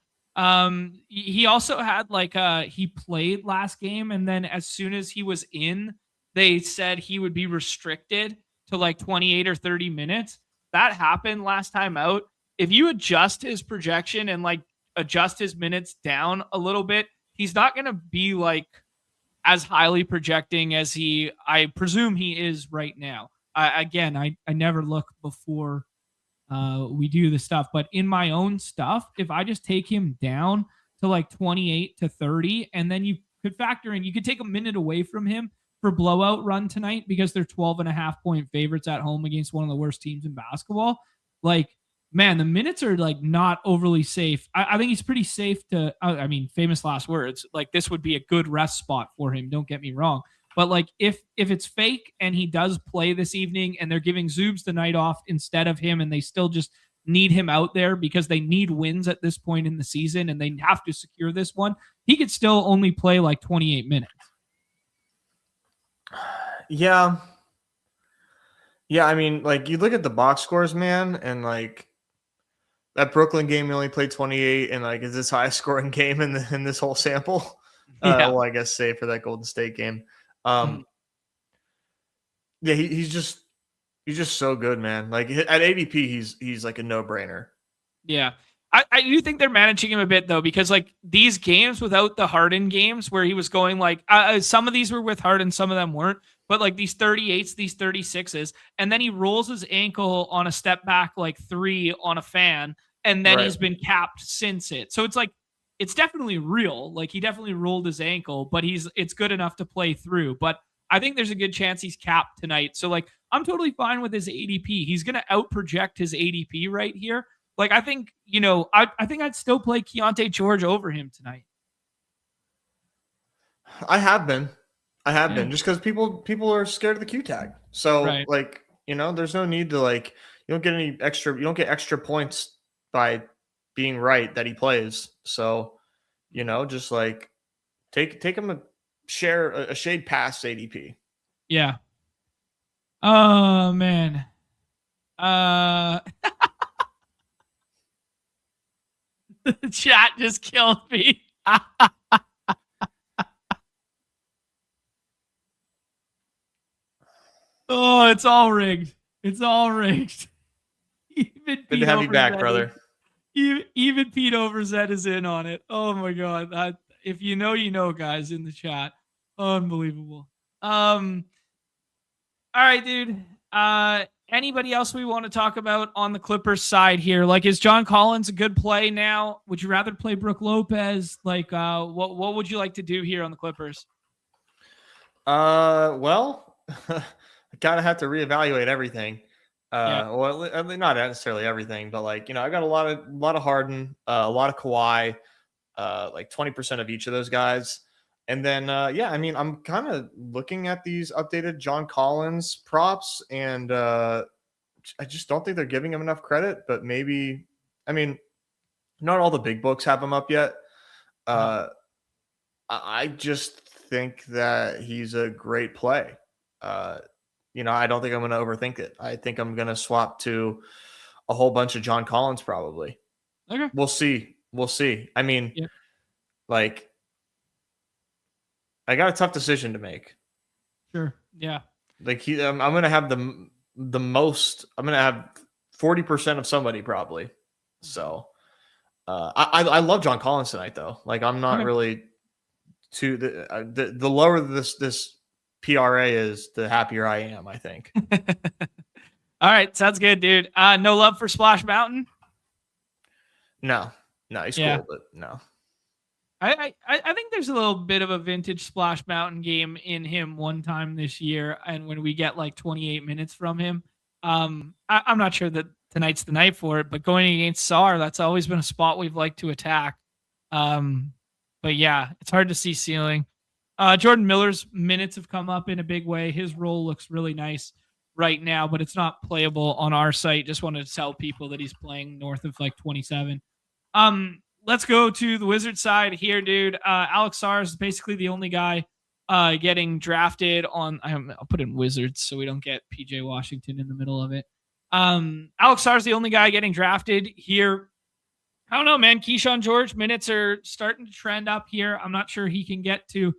He also had like he played last game, and then as soon as he was in, they said he would be restricted to like 28 or 30 minutes. That happened last time out. If you adjust his projection and like adjust his minutes down a little bit, he's not going to be like as highly projecting as I presume he is right now. I never look before we do the stuff, but in my own stuff, if I just take him down to like 28 to 30, and then you could factor in, you could take a minute away from him for blowout run tonight because they're 12.5-point favorites at home against one of the worst teams in basketball. Like, man, the minutes are like not overly safe. I think he's pretty safe to, I mean, famous last words, like this would be a good rest spot for him. Don't get me wrong. But like if it's fake and he does play this evening and they're giving Zoobs the night off instead of him and they still just need him out there because they need wins at this point in the season and they have to secure this one, he could still only play like 28 minutes. Yeah. Yeah, I mean, like you look at the box scores, man, and like that Brooklyn game, he only played 28, and like is this highest scoring game in this whole sample? Yeah. Well, I guess save for that Golden State game. Yeah, he's just so good, man. Like at ADP, he's like a no-brainer. Yeah. I do think they're managing him a bit though, because like these games without the Harden games where he was going like some of these were with Harden, some of them weren't, but like these 38s, these 36s, and then he rolls his ankle on a step back like 3 on a fan, and then he's been capped since it. So it's like it's definitely real. Like he definitely rolled his ankle, but it's good enough to play through. But I think there's a good chance he's capped tonight. So like I'm totally fine with his ADP. He's gonna out project his ADP right here. Like, I think, I think I'd still play Keontae George over him tonight. I have been just because people are scared of the Q tag. So like, there's no need to like, you don't get extra points by being right that he plays. So, just like take him a shade past ADP. Yeah. Oh man. The chat just killed me. Oh, it's all rigged. It's all rigged. Good to have you back, brother. Even Pete Overzet is in on it. Oh my god. If you know, guys in the chat. Unbelievable. All right, dude. Anybody else we want to talk about on the Clippers side here? Like, is John Collins a good play now? Would you rather play Brook Lopez? Like, what would you like to do here on the Clippers? Well, I kind of have to reevaluate everything. Well, not necessarily everything, but like, I got a lot of Harden, a lot of Kawhi, like 20% of each of those guys. And then, I mean, I'm kind of looking at these updated John Collins props, and I just don't think they're giving him enough credit. But maybe, I mean, not all the big books have him up yet. I just think that he's a great play. I don't think I'm going to overthink it. I think I'm going to swap to a whole bunch of John Collins probably. Okay. We'll see. I mean, like, I got a tough decision to make. Sure. Yeah. Like I'm going to have the most. I'm going to have 40% of somebody probably. So I love John Collins tonight though. Like I'm not really too the lower this PRA is, the happier I am, I think. All right, sounds good, dude. No love for Splash Mountain? No, he's cool, but no. I think there's a little bit of a vintage Splash Mountain game in him one time this year, and when we get like 28 minutes from him, I'm not sure that tonight's the night for it, but going against SAR, that's always been a spot we've liked to attack. But yeah, it's hard to see ceiling. Jordan Miller's minutes have come up in a big way. His role looks really nice right now, but it's not playable on our site. Just wanted to tell people that he's playing north of like 27. Let's go to the Wizards side here, dude. Alex Sarr is basically the only guy getting drafted on. I'll put in Wizards so we don't get PJ Washington in the middle of it. Alex Sarr is the only guy getting drafted here. I don't know, man. Keyshawn George minutes are starting to trend up here. I'm not sure he can get to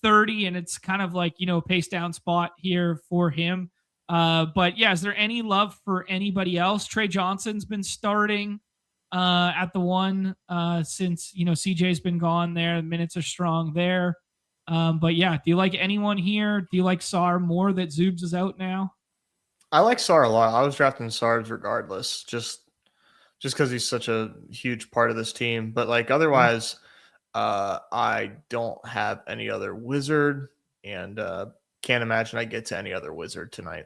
30, and it's kind of like, pace down spot here for him. But yeah, is there any love for anybody else? Trey Johnson's been starting at the 1 since CJ's been gone there. The minutes are strong there. But yeah, do you like anyone here? Do you like Sarr more that Zoobs is out now? I like Sarr a lot. I was drafting Sarr regardless, just because he's such a huge part of this team. But like otherwise, I don't have any other Wizard, and can't imagine I get to any other Wizard tonight.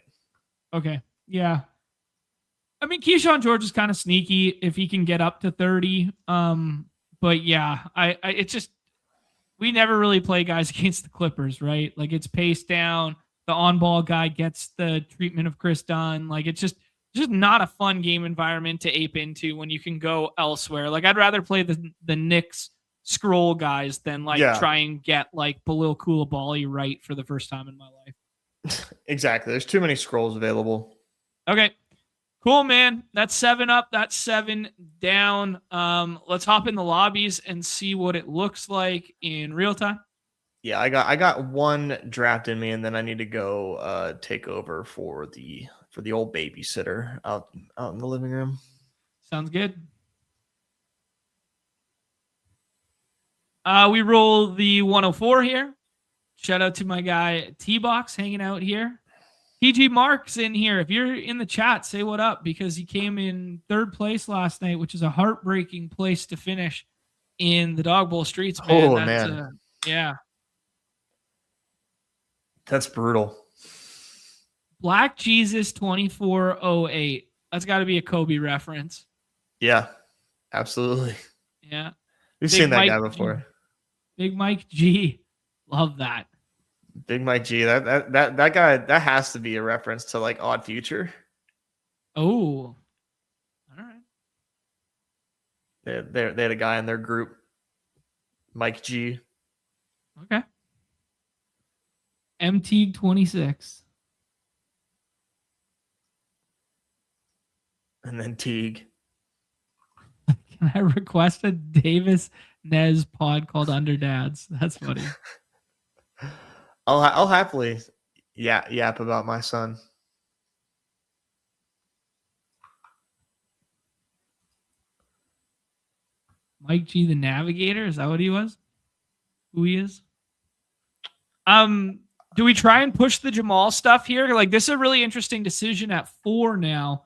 Okay. Yeah. I mean, Keyshawn George is kind of sneaky if he can get up to 30. But yeah, it's just, we never really play guys against the Clippers, right? Like, it's paced down. The on-ball guy gets the treatment of Chris Dunn. Like, it's just not a fun game environment to ape into when you can go elsewhere. Like, I'd rather play the Knicks scroll guys than try and get like Balil Coulibaly right for the first time in my life. Exactly. There's too many scrolls available. Okay. Cool, man. That's 7 up. That's 7 down. Let's hop in the lobbies and see what it looks like in real time. Yeah, I got one draft in me, and then I need to go take over for the old babysitter out in the living room. Sounds good. We roll the 104 here. Shout out to my guy T-Box hanging out here. PG Mark's in here. If you're in the chat, say what up, because he came in 3rd place last night, which is a heartbreaking place to finish in the Dog Bowl streets, man. Oh, man. Yeah. That's brutal. Black Jesus 2408. That's got to be a Kobe reference. Yeah, absolutely. Yeah. We've seen that guy before. Big Mike G. Love that. Big Mike G. That guy, that has to be a reference to like Odd Future. Oh. All right. They had a guy in their group, Mike G. Okay. MT 26. And then Teague. Can I request a Davis Nez pod called Underdads? That's funny. I'll happily yap about my son. Mike G, the Navigator, is that what he was? Who he is? Do we try and push the Jamal stuff here? Like, this is a really interesting decision at 4 now.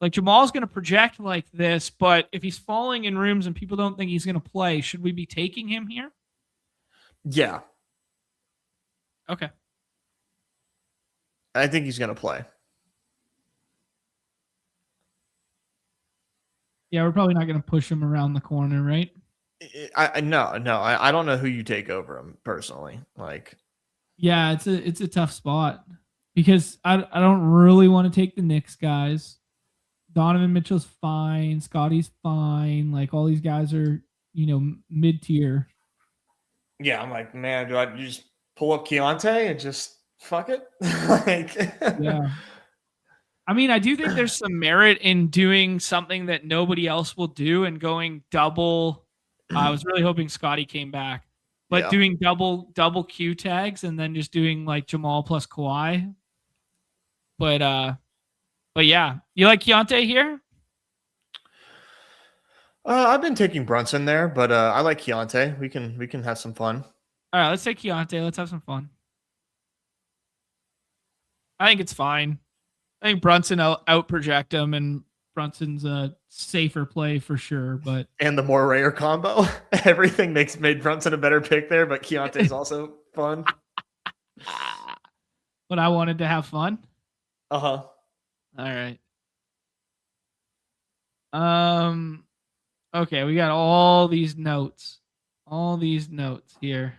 Like, Jamal's going to project like this, but if he's falling in rooms and people don't think he's going to play, should we be taking him here? Yeah. Okay. I think he's going to play. Yeah, we're probably not going to push him around the corner, right? No. I don't know who you take over him personally. Like, yeah, it's a tough spot because I don't really want to take the Knicks guys. Donovan Mitchell's fine. Scotty's fine. Like, all these guys are, mid-tier. Yeah, I'm like, man, do I just pull up Keontae and just fuck it? Like, yeah. I mean, I do think there's some merit in doing something that nobody else will do and going double. I was really hoping Scotty came back, but doing double Q tags and then just doing like Jamal plus Kawhi. But yeah, you like Keontae here? I've been taking Brunson there, but I like Keontae. We can have some fun. All right, let's take Keontae. Let's have some fun. I think it's fine. I think Brunson out project him, and Brunson's a safer play for sure. But and the more rare combo, everything made Brunson a better pick there. But Keontae's also fun. But I wanted to have fun. Uh-huh. All right. Okay, we got all these notes here.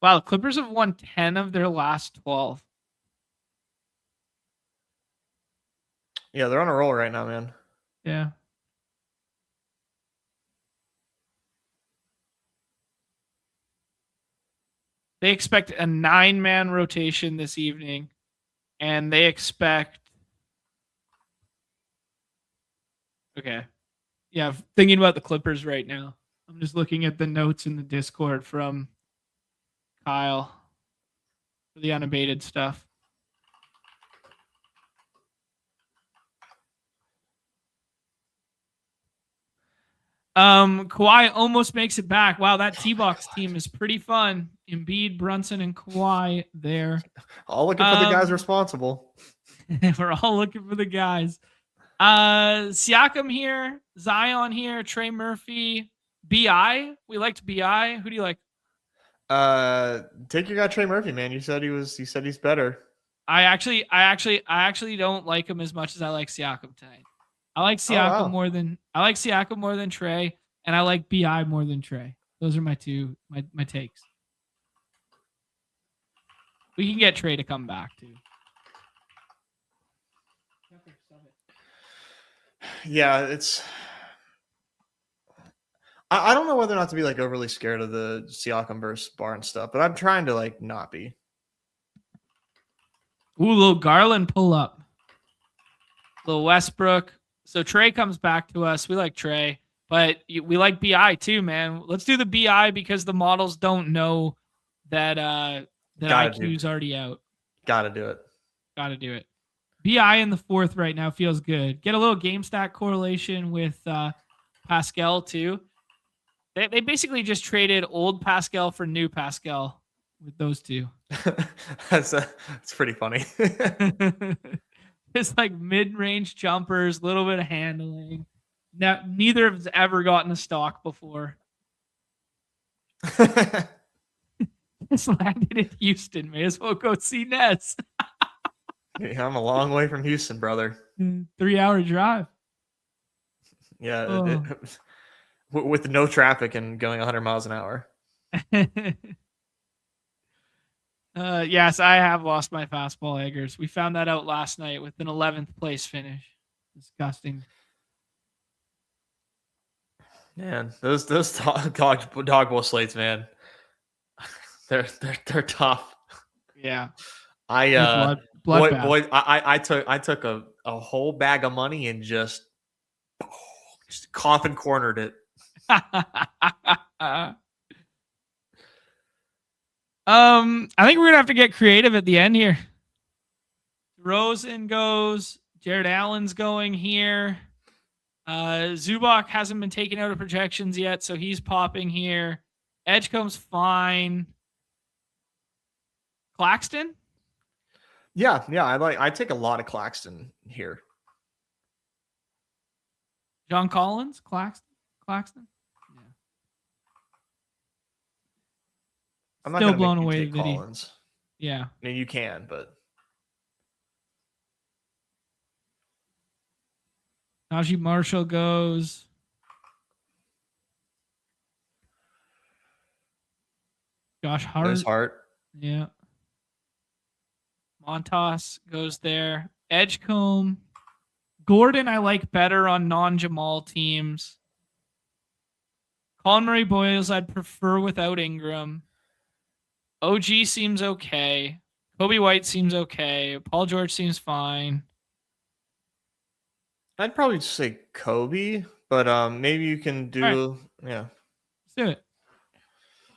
Wow, the Clippers have won 10 of their last 12. Yeah, they're on a roll right now, man. Yeah. They expect a 9-man rotation this evening, and they expect. Okay. Yeah, thinking about the Clippers right now. I'm just looking at the notes in the Discord from Kyle for the unabated stuff. Kawhi almost makes it back. Wow, that T-Box team is pretty fun. Embiid, Brunson, and Kawhi there. All looking for the guys responsible. We're all looking for the guys. Siakam here, Zion here, Trey Murphy, BI. We liked BI. Who do you like? Take your guy Trey Murphy, man. You said he's better. I actually don't like him as much as I like Siakam tonight. I like Siakam more than Trey, and I like BI more than Trey. Those are my takes. We can get Trey to come back too. Yeah, it's. I don't know whether or not to be like overly scared of the Siakam versus Barnes stuff, but I'm trying to like not be. Ooh, little Garland pull up. Little Westbrook. So Trey comes back to us. We like Trey, but we like BI too, man. Let's do the BI because the models don't know that IQ's already out. Gotta do it. BI in the fourth right now feels good. Get a little game stack correlation with Pascal too. They basically just traded old Pascal for new Pascal with those two. That's pretty funny. It's like mid-range jumpers, a little bit of handling. Now, neither of us ever gotten a stock before. It's landed in Houston. May as well go see Nez. Yeah, I'm a long way from Houston, brother. 3-hour drive. Yeah, with no traffic and going 100 miles an hour. Yes, I have lost my fastball eggers. We found that out last night with an 11th place finish. Disgusting. Man, those dog bowl slates, man. They're tough. Yeah. I took a whole bag of money and just coffin cornered it. I think we're gonna have to get creative at the end here. Rosen goes. Jared Allen's going here. Zubac hasn't been taken out of projections yet, so he's popping here. Edgecombe's fine. Claxton? Yeah. I take a lot of Claxton here. John Collins? Claxton? Yeah. I'm not still gonna blown make you away take the video. Collins. Yeah. I mean, you can, but Najee Marshall goes. Josh Hart. There's Hart. Yeah. Montas goes there. Edgecombe. Gordon, I like better on non-Jamal teams. Colin Murray Boyles, I'd prefer without Ingram. OG seems okay. Kobe White seems okay. Paul George seems fine. I'd probably just say Kobe, but maybe you can do yeah. Let's do it.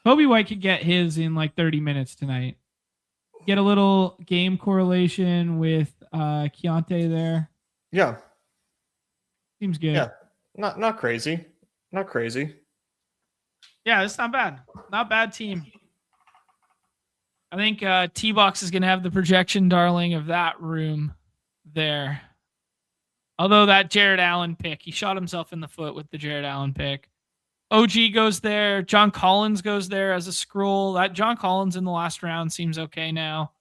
Kobe White could get his in like 30 minutes tonight. Get a little game correlation with Keontae there. Yeah. Seems good. Yeah. Not crazy. Not crazy. Yeah, it's not bad. Not bad team. I think T-Box is going to have the projection darling of that room there. Although that Jared Allen pick, he shot himself in the foot with the Jared Allen pick. OG goes there. John Collins goes there as a scroll. That John Collins in the last round seems okay now.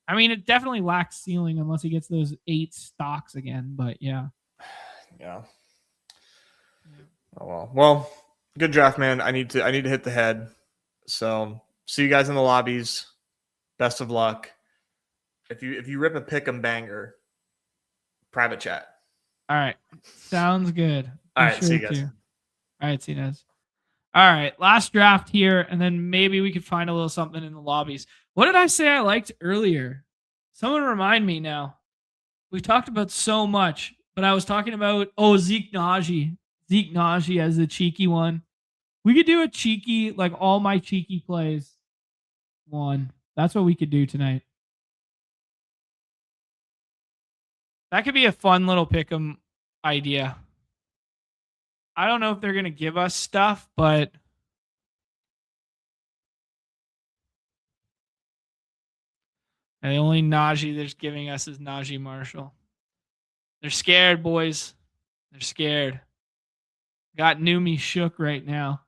I mean, it definitely lacks ceiling unless he gets those 8 stocks again, but yeah. Yeah. Oh well. Well, good draft, man. I need to hit the head. So See you guys in the lobbies. Best of luck. If you rip a pick 'em banger, private chat. All right. Sounds good. All right, see you guys. All right, see you guys. All right, last draft here, and then maybe we could find a little something in the lobbies. What did I say I liked earlier? Someone remind me now. We talked about so much, but I was talking about Zeke Najee. Zeke Najee as the cheeky one. We could do a cheeky, like all my cheeky plays one. That's what we could do tonight. That could be a fun little pick'em idea. I don't know if they're gonna give us stuff, but the only Najee they're giving us is Najee Marshall. They're scared, boys. They're scared. Got Numi shook right now.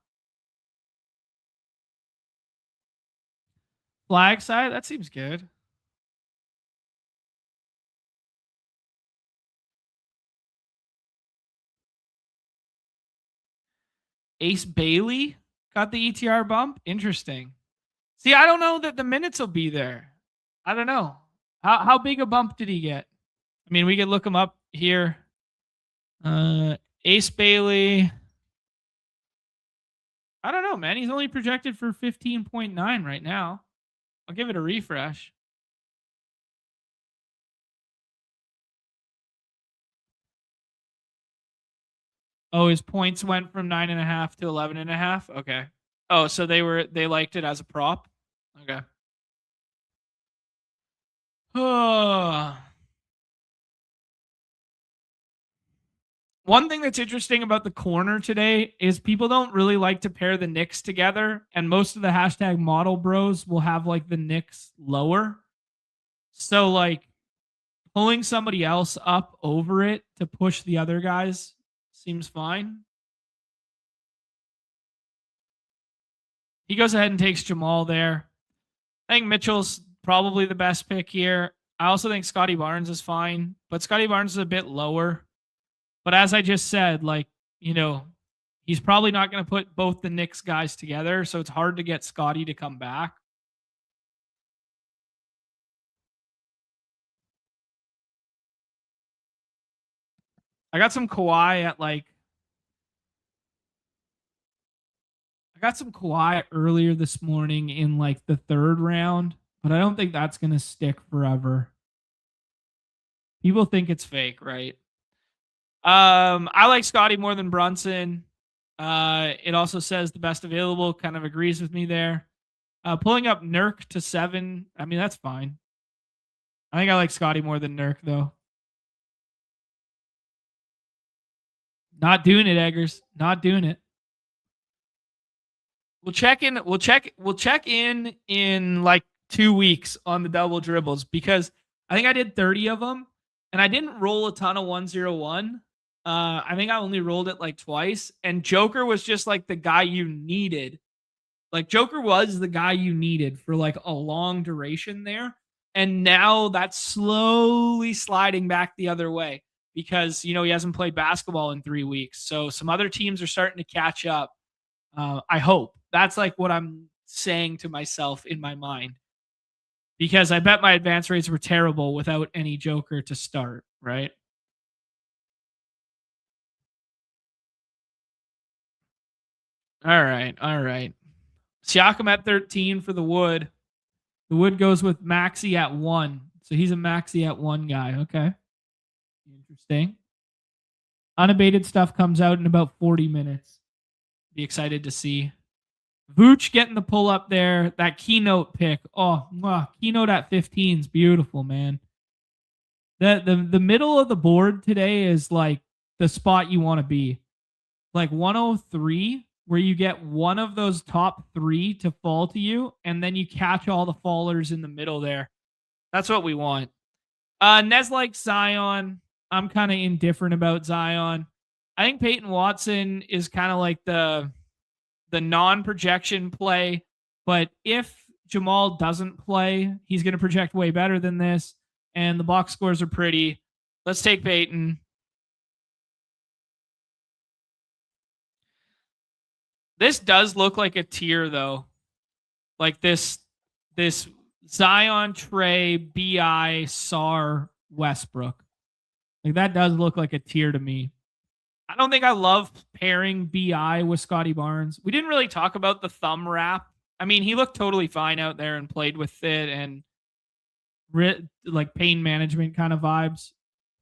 Flag side? That seems good. Ace Bailey got the ETR bump. Interesting. See, I don't know that the minutes will be there. I don't know. How big a bump did he get? I mean, we could look him up here. Ace Bailey. I don't know, man. He's only projected for 15.9 right now. I'll give it a refresh. Oh, his points went from 9.5 to 11.5. Okay. Oh, so they liked it as a prop. Okay. One thing that's interesting about the corner today is people don't really like to pair the Knicks together, and most of the hashtag model bros will have like the Knicks lower. So like pulling somebody else up over it to push the other guys seems fine. He goes ahead and takes Jamal there. I think Mitchell's probably the best pick here. I also think Scotty Barnes is fine, but Scotty Barnes is a bit lower. But as I just said, like, you know, he's probably not going to put both the Knicks guys together, so it's hard to get Scotty to come back. I got some Kawhi at like I got some Kawhi earlier this morning in like the 3rd round, but I don't think that's going to stick forever. People think it's fake, right? I like Scotty more than Brunson. It also says the best available, kind of agrees with me there. Pulling up Nurk to 7, I mean, that's fine. I think I like Scotty more than Nurk, though. Not doing it, Eggers. Not doing it. We'll check in like 2 weeks on the double dribbles, because I think I did 30 of them and I didn't roll a ton of 101. I think I only rolled it like twice, and Joker was just like the guy you needed. Like Joker was the guy you needed for like a long duration there. And now that's slowly sliding back the other way because, you know, he hasn't played basketball in 3 weeks. So some other teams are starting to catch up. I hope. That's like what I'm saying to myself in my mind, because I bet my advance rates were terrible without any Joker to start, right? All right. Siakam at 13 for the Wood. The Wood goes with Maxi at 1. So he's a Maxi at 1 guy. Okay. Interesting. Unabated stuff comes out in about 40 minutes. Be excited to see. Vooch getting the pull up there. That keynote pick. Oh, keynote at 15 is beautiful, man. The middle of the board today is like the spot you want to be. Like 103, where you get one of those top 3 to fall to you, and then you catch all the fallers in the middle there. That's what we want. Nez likes Zion. I'm kind of indifferent about Zion. I think Peyton Watson is kind of like the non-projection play, but if Jamal doesn't play, he's going to project way better than this, and the box scores are pretty. Let's take Peyton. This does look like a tier, though. Like this Zion, Trey, BI, Sar, Westbrook. Like that does look like a tier to me. I don't think I love pairing BI with Scotty Barnes. We didn't really talk about the thumb wrap. I mean, he looked totally fine out there and played with it and like pain management kind of vibes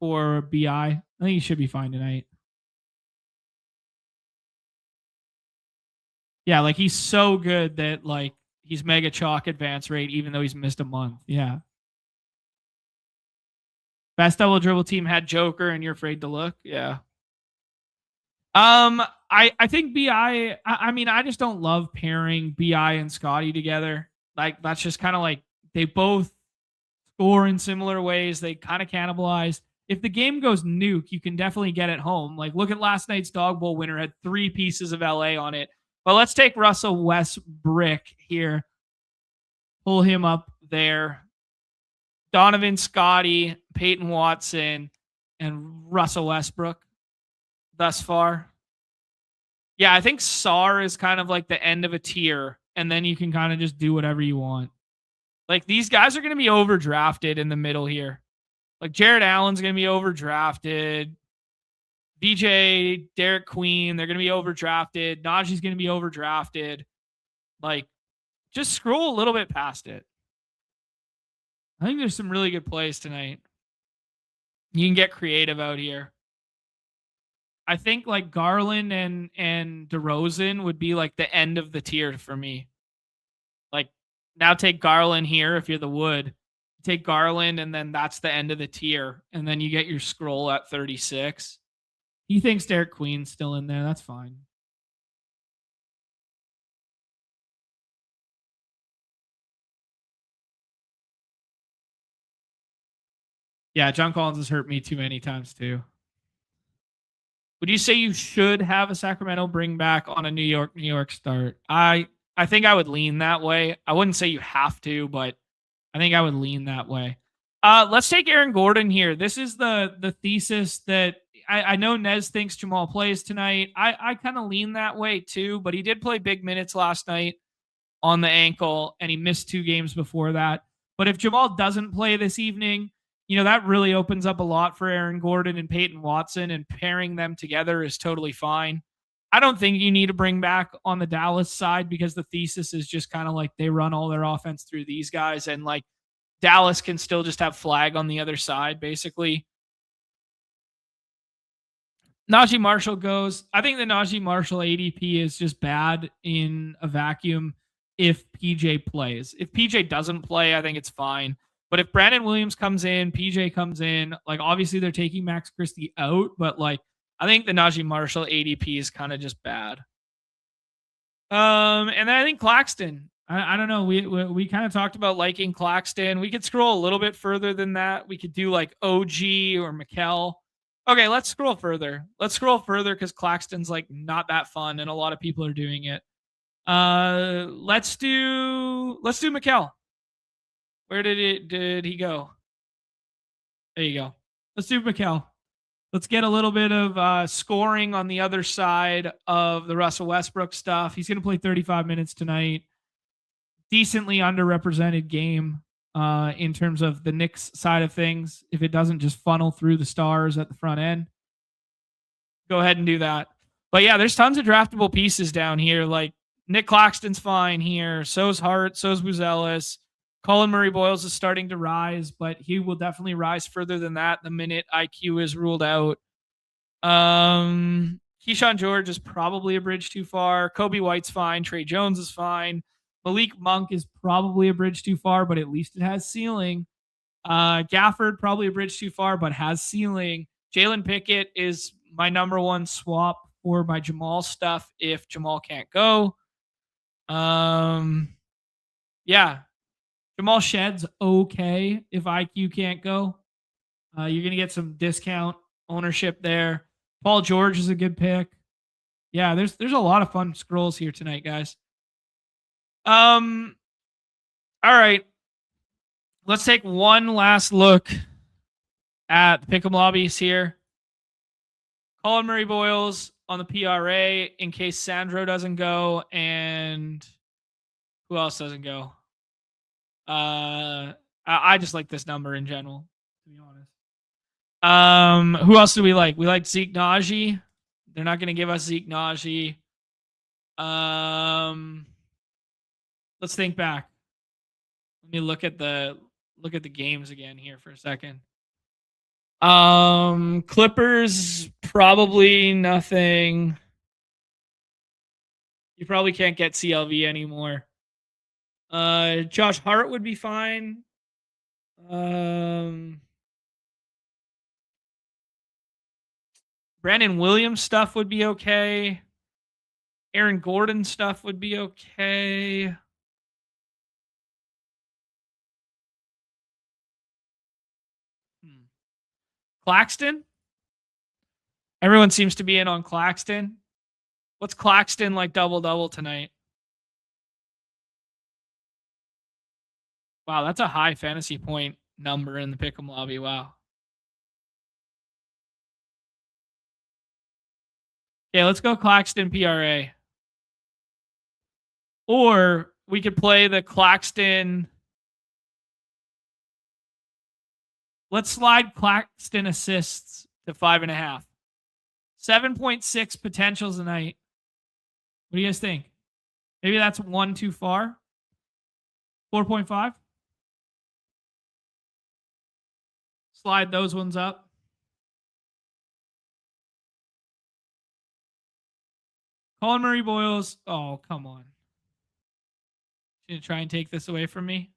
for BI. I think he should be fine tonight. Yeah, like he's so good that like he's mega chalk advance rate even though he's missed a month. Yeah. Best double dribble team had Joker and you're afraid to look. Yeah. I think BI. I mean, I just don't love pairing BI and Scotty together. Like that's just kind of like they both score in similar ways. They kind of cannibalize. If the game goes nuke, you can definitely get it home. Like look at last night's Dog Bowl winner had 3 pieces of LA on it. But let's take Russell Westbrook here. Pull him up there. Donovan, Scotty, Peyton Watson, and Russell Westbrook thus far. Yeah, I think SAR is kind of like the end of a tier, and then you can kind of just do whatever you want. Like these guys are going to be overdrafted in the middle here. Like Jared Allen's going to be overdrafted. DJ, Derek Queen, they're going to be overdrafted. Najee's going to be overdrafted. Like, just scroll a little bit past it. I think there's some really good plays tonight. You can get creative out here. I think like Garland and DeRozan would be like the end of the tier for me. Like now take Garland here if you're the Wood. Take Garland and then that's the end of the tier. And then you get your scroll at 36. He thinks Derek Queen's still in there. That's fine. Yeah, John Collins has hurt me too many times too. Would you say you should have a Sacramento bring back on a New York start? I think I would lean that way. I wouldn't say you have to, but I think I would lean that way. Let's take Aaron Gordon here. This is the thesis that I know Nez thinks Jamal plays tonight. I kind of lean that way too, but he did play big minutes last night on the ankle, and he missed 2 games before that. But if Jamal doesn't play this evening, that really opens up a lot for Aaron Gordon and Peyton Watson, and pairing them together is totally fine. I don't think you need to bring back on the Dallas side because the thesis is just kind of like they run all their offense through these guys, and like Dallas can still just have Flag on the other side, basically. Najee Marshall goes. I think the Najee Marshall ADP is just bad in a vacuum if PJ plays. If PJ doesn't play, I think it's fine. But if Brandon Williams comes in, PJ comes in, like obviously they're taking Max Christie out, but like I think the Najee Marshall ADP is kind of just bad. And then I think Claxton. I don't know. We kind of talked about liking Claxton. We could scroll a little bit further than that. We could do like OG or Mikal. Okay, let's scroll further. Let's scroll further because Claxton's like not that fun, and a lot of people are doing it. Let's do Mikal. Where did he go? There you go. Let's do Mikal. Let's get a little bit of scoring on the other side of the Russell Westbrook stuff. He's going to play 35 minutes tonight. Decently underrepresented game in terms of the Knicks side of things. If it doesn't just funnel through the stars at the front end, go ahead and do that. But yeah, there's tons of draftable pieces down here. Like Nick Claxton's fine here. So's Hart. So's Buzelis. Colin Murray-Boyles is starting to rise, but he will definitely rise further than that the minute IQ is ruled out. Keyshawn George is probably a bridge too far. Kobe White's fine. Trey Jones is fine. Malik Monk is probably a bridge too far, but at least it has ceiling. Gafford, probably a bridge too far, but has ceiling. Jalen Pickett is my number one swap for my Jamal stuff if Jamal can't go. Yeah. Jamal Shedd's okay if IQ can't go. You're going to get some discount ownership there. Paul George is a good pick. Yeah, there's a lot of fun scrolls here tonight, guys. All right. Let's take one last look at the pick'em lobbies here. Colin Murray-Boyles on the PRA in case Sandro doesn't go, and Who else doesn't go? I just like this number in general, to be honest. Who else do we like? We like Zeke Najee. They're not going to give us Zeke Najee. Let's think back. Let me look at the games again here for a second. Clippers probably nothing. You probably can't get CLV anymore. Josh Hart would be fine. Brandon Williams stuff would be okay. Aaron Gordon stuff would be okay. Claxton? Everyone seems to be in on Claxton. What's Claxton like double-double tonight? Wow, that's a high fantasy point number in the Pick'em lobby. Wow. Okay, let's go Claxton PRA. Or we could play the Claxton. Let's slide Claxton assists to 5.5. 7.6 potentials tonight. What do you guys think? Maybe that's one too far. 4.5. Slide those ones up. Colin Murray Boyles. Oh, come on. You gonna try and take this away from me?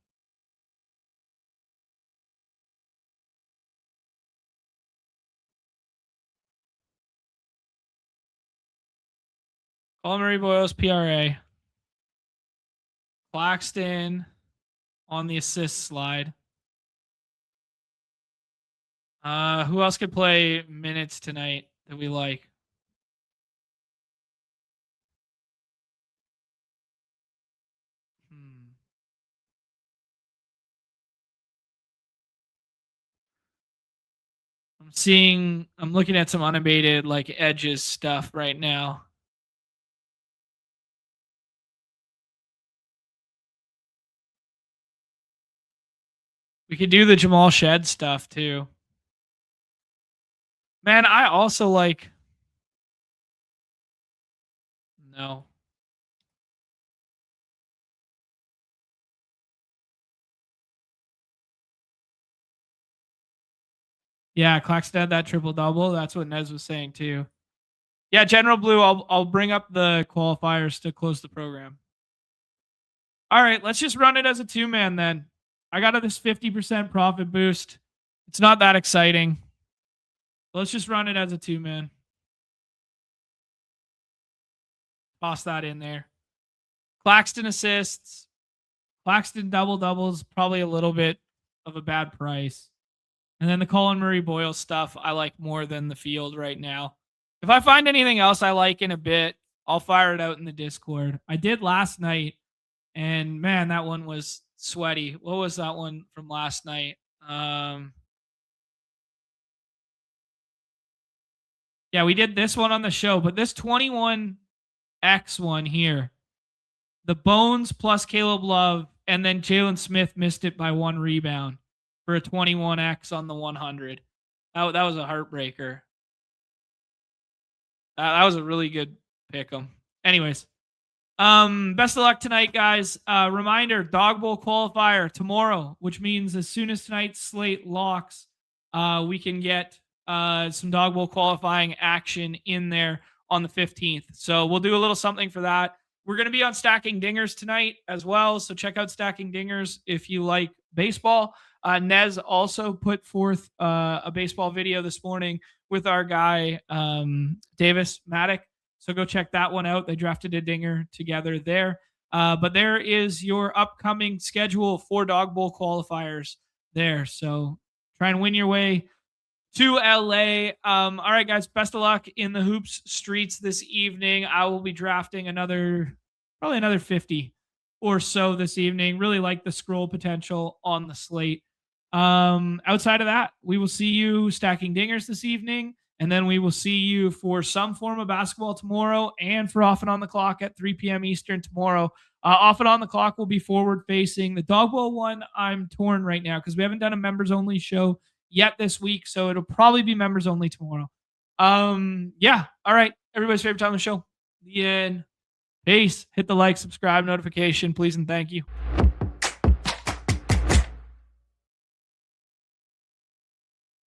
Colin Murray Boyles, PRA. Claxton on the assist slide. Who else could play minutes tonight that we like? I'm looking at some unabated like edges stuff right now. We could do the Jamal Shed stuff too. Man, I also like. No. Yeah, Claxton had that triple double. That's what Nez was saying too. Yeah, General Blue, I'll bring up the qualifiers to close the program. All right, let's just run it as a 2-man then. I got this 50% profit boost. It's not that exciting. Let's just run it as a 2-man. Toss that in there. Claxton assists. Claxton double-doubles, probably a little bit of a bad price. And then the Colin Murray Boyle stuff I like more than the field right now. If I find anything else I like in a bit, I'll fire it out in the Discord. I did last night, and man, that one was sweaty. What was that one from last night? Yeah, we did this one on the show, but this 21X one here, the Bones plus Caleb Love, and then Jalen Smith missed it by 1 rebound for a 21X on the 100. That was a heartbreaker. That was a really good pick 'em. Anyways, best of luck tonight, guys. Reminder, Dog Bowl qualifier tomorrow, which means as soon as tonight's slate locks, we can get some Dog Bowl qualifying action in there on the 15th. So we'll do a little something for that. We're going to be on Stacking Dingers tonight as well. So check out Stacking Dingers if you like baseball. Nez also put forth a baseball video this morning with our guy, Davis Maddock. So go check that one out. They drafted a dinger together there. But there is your upcoming schedule for Dog Bowl qualifiers there. So try and win your way to LA. All right, guys, best of luck in the hoops streets this evening. I will be drafting probably another 50 or so this evening. Really like the scroll potential on the slate. Outside of that, we will see you stacking dingers this evening, and then we will see you for some form of basketball tomorrow and for Off and On the Clock at 3 p.m. Eastern tomorrow Off and on the clock will be forward facing. The dog bowl one, I'm torn right now because we haven't done a members only show yet this week, so it'll probably be members only tomorrow. Yeah. All right. Everybody's favorite time of the show. The end. Peace. Hit the like, subscribe, notification, please, and thank you.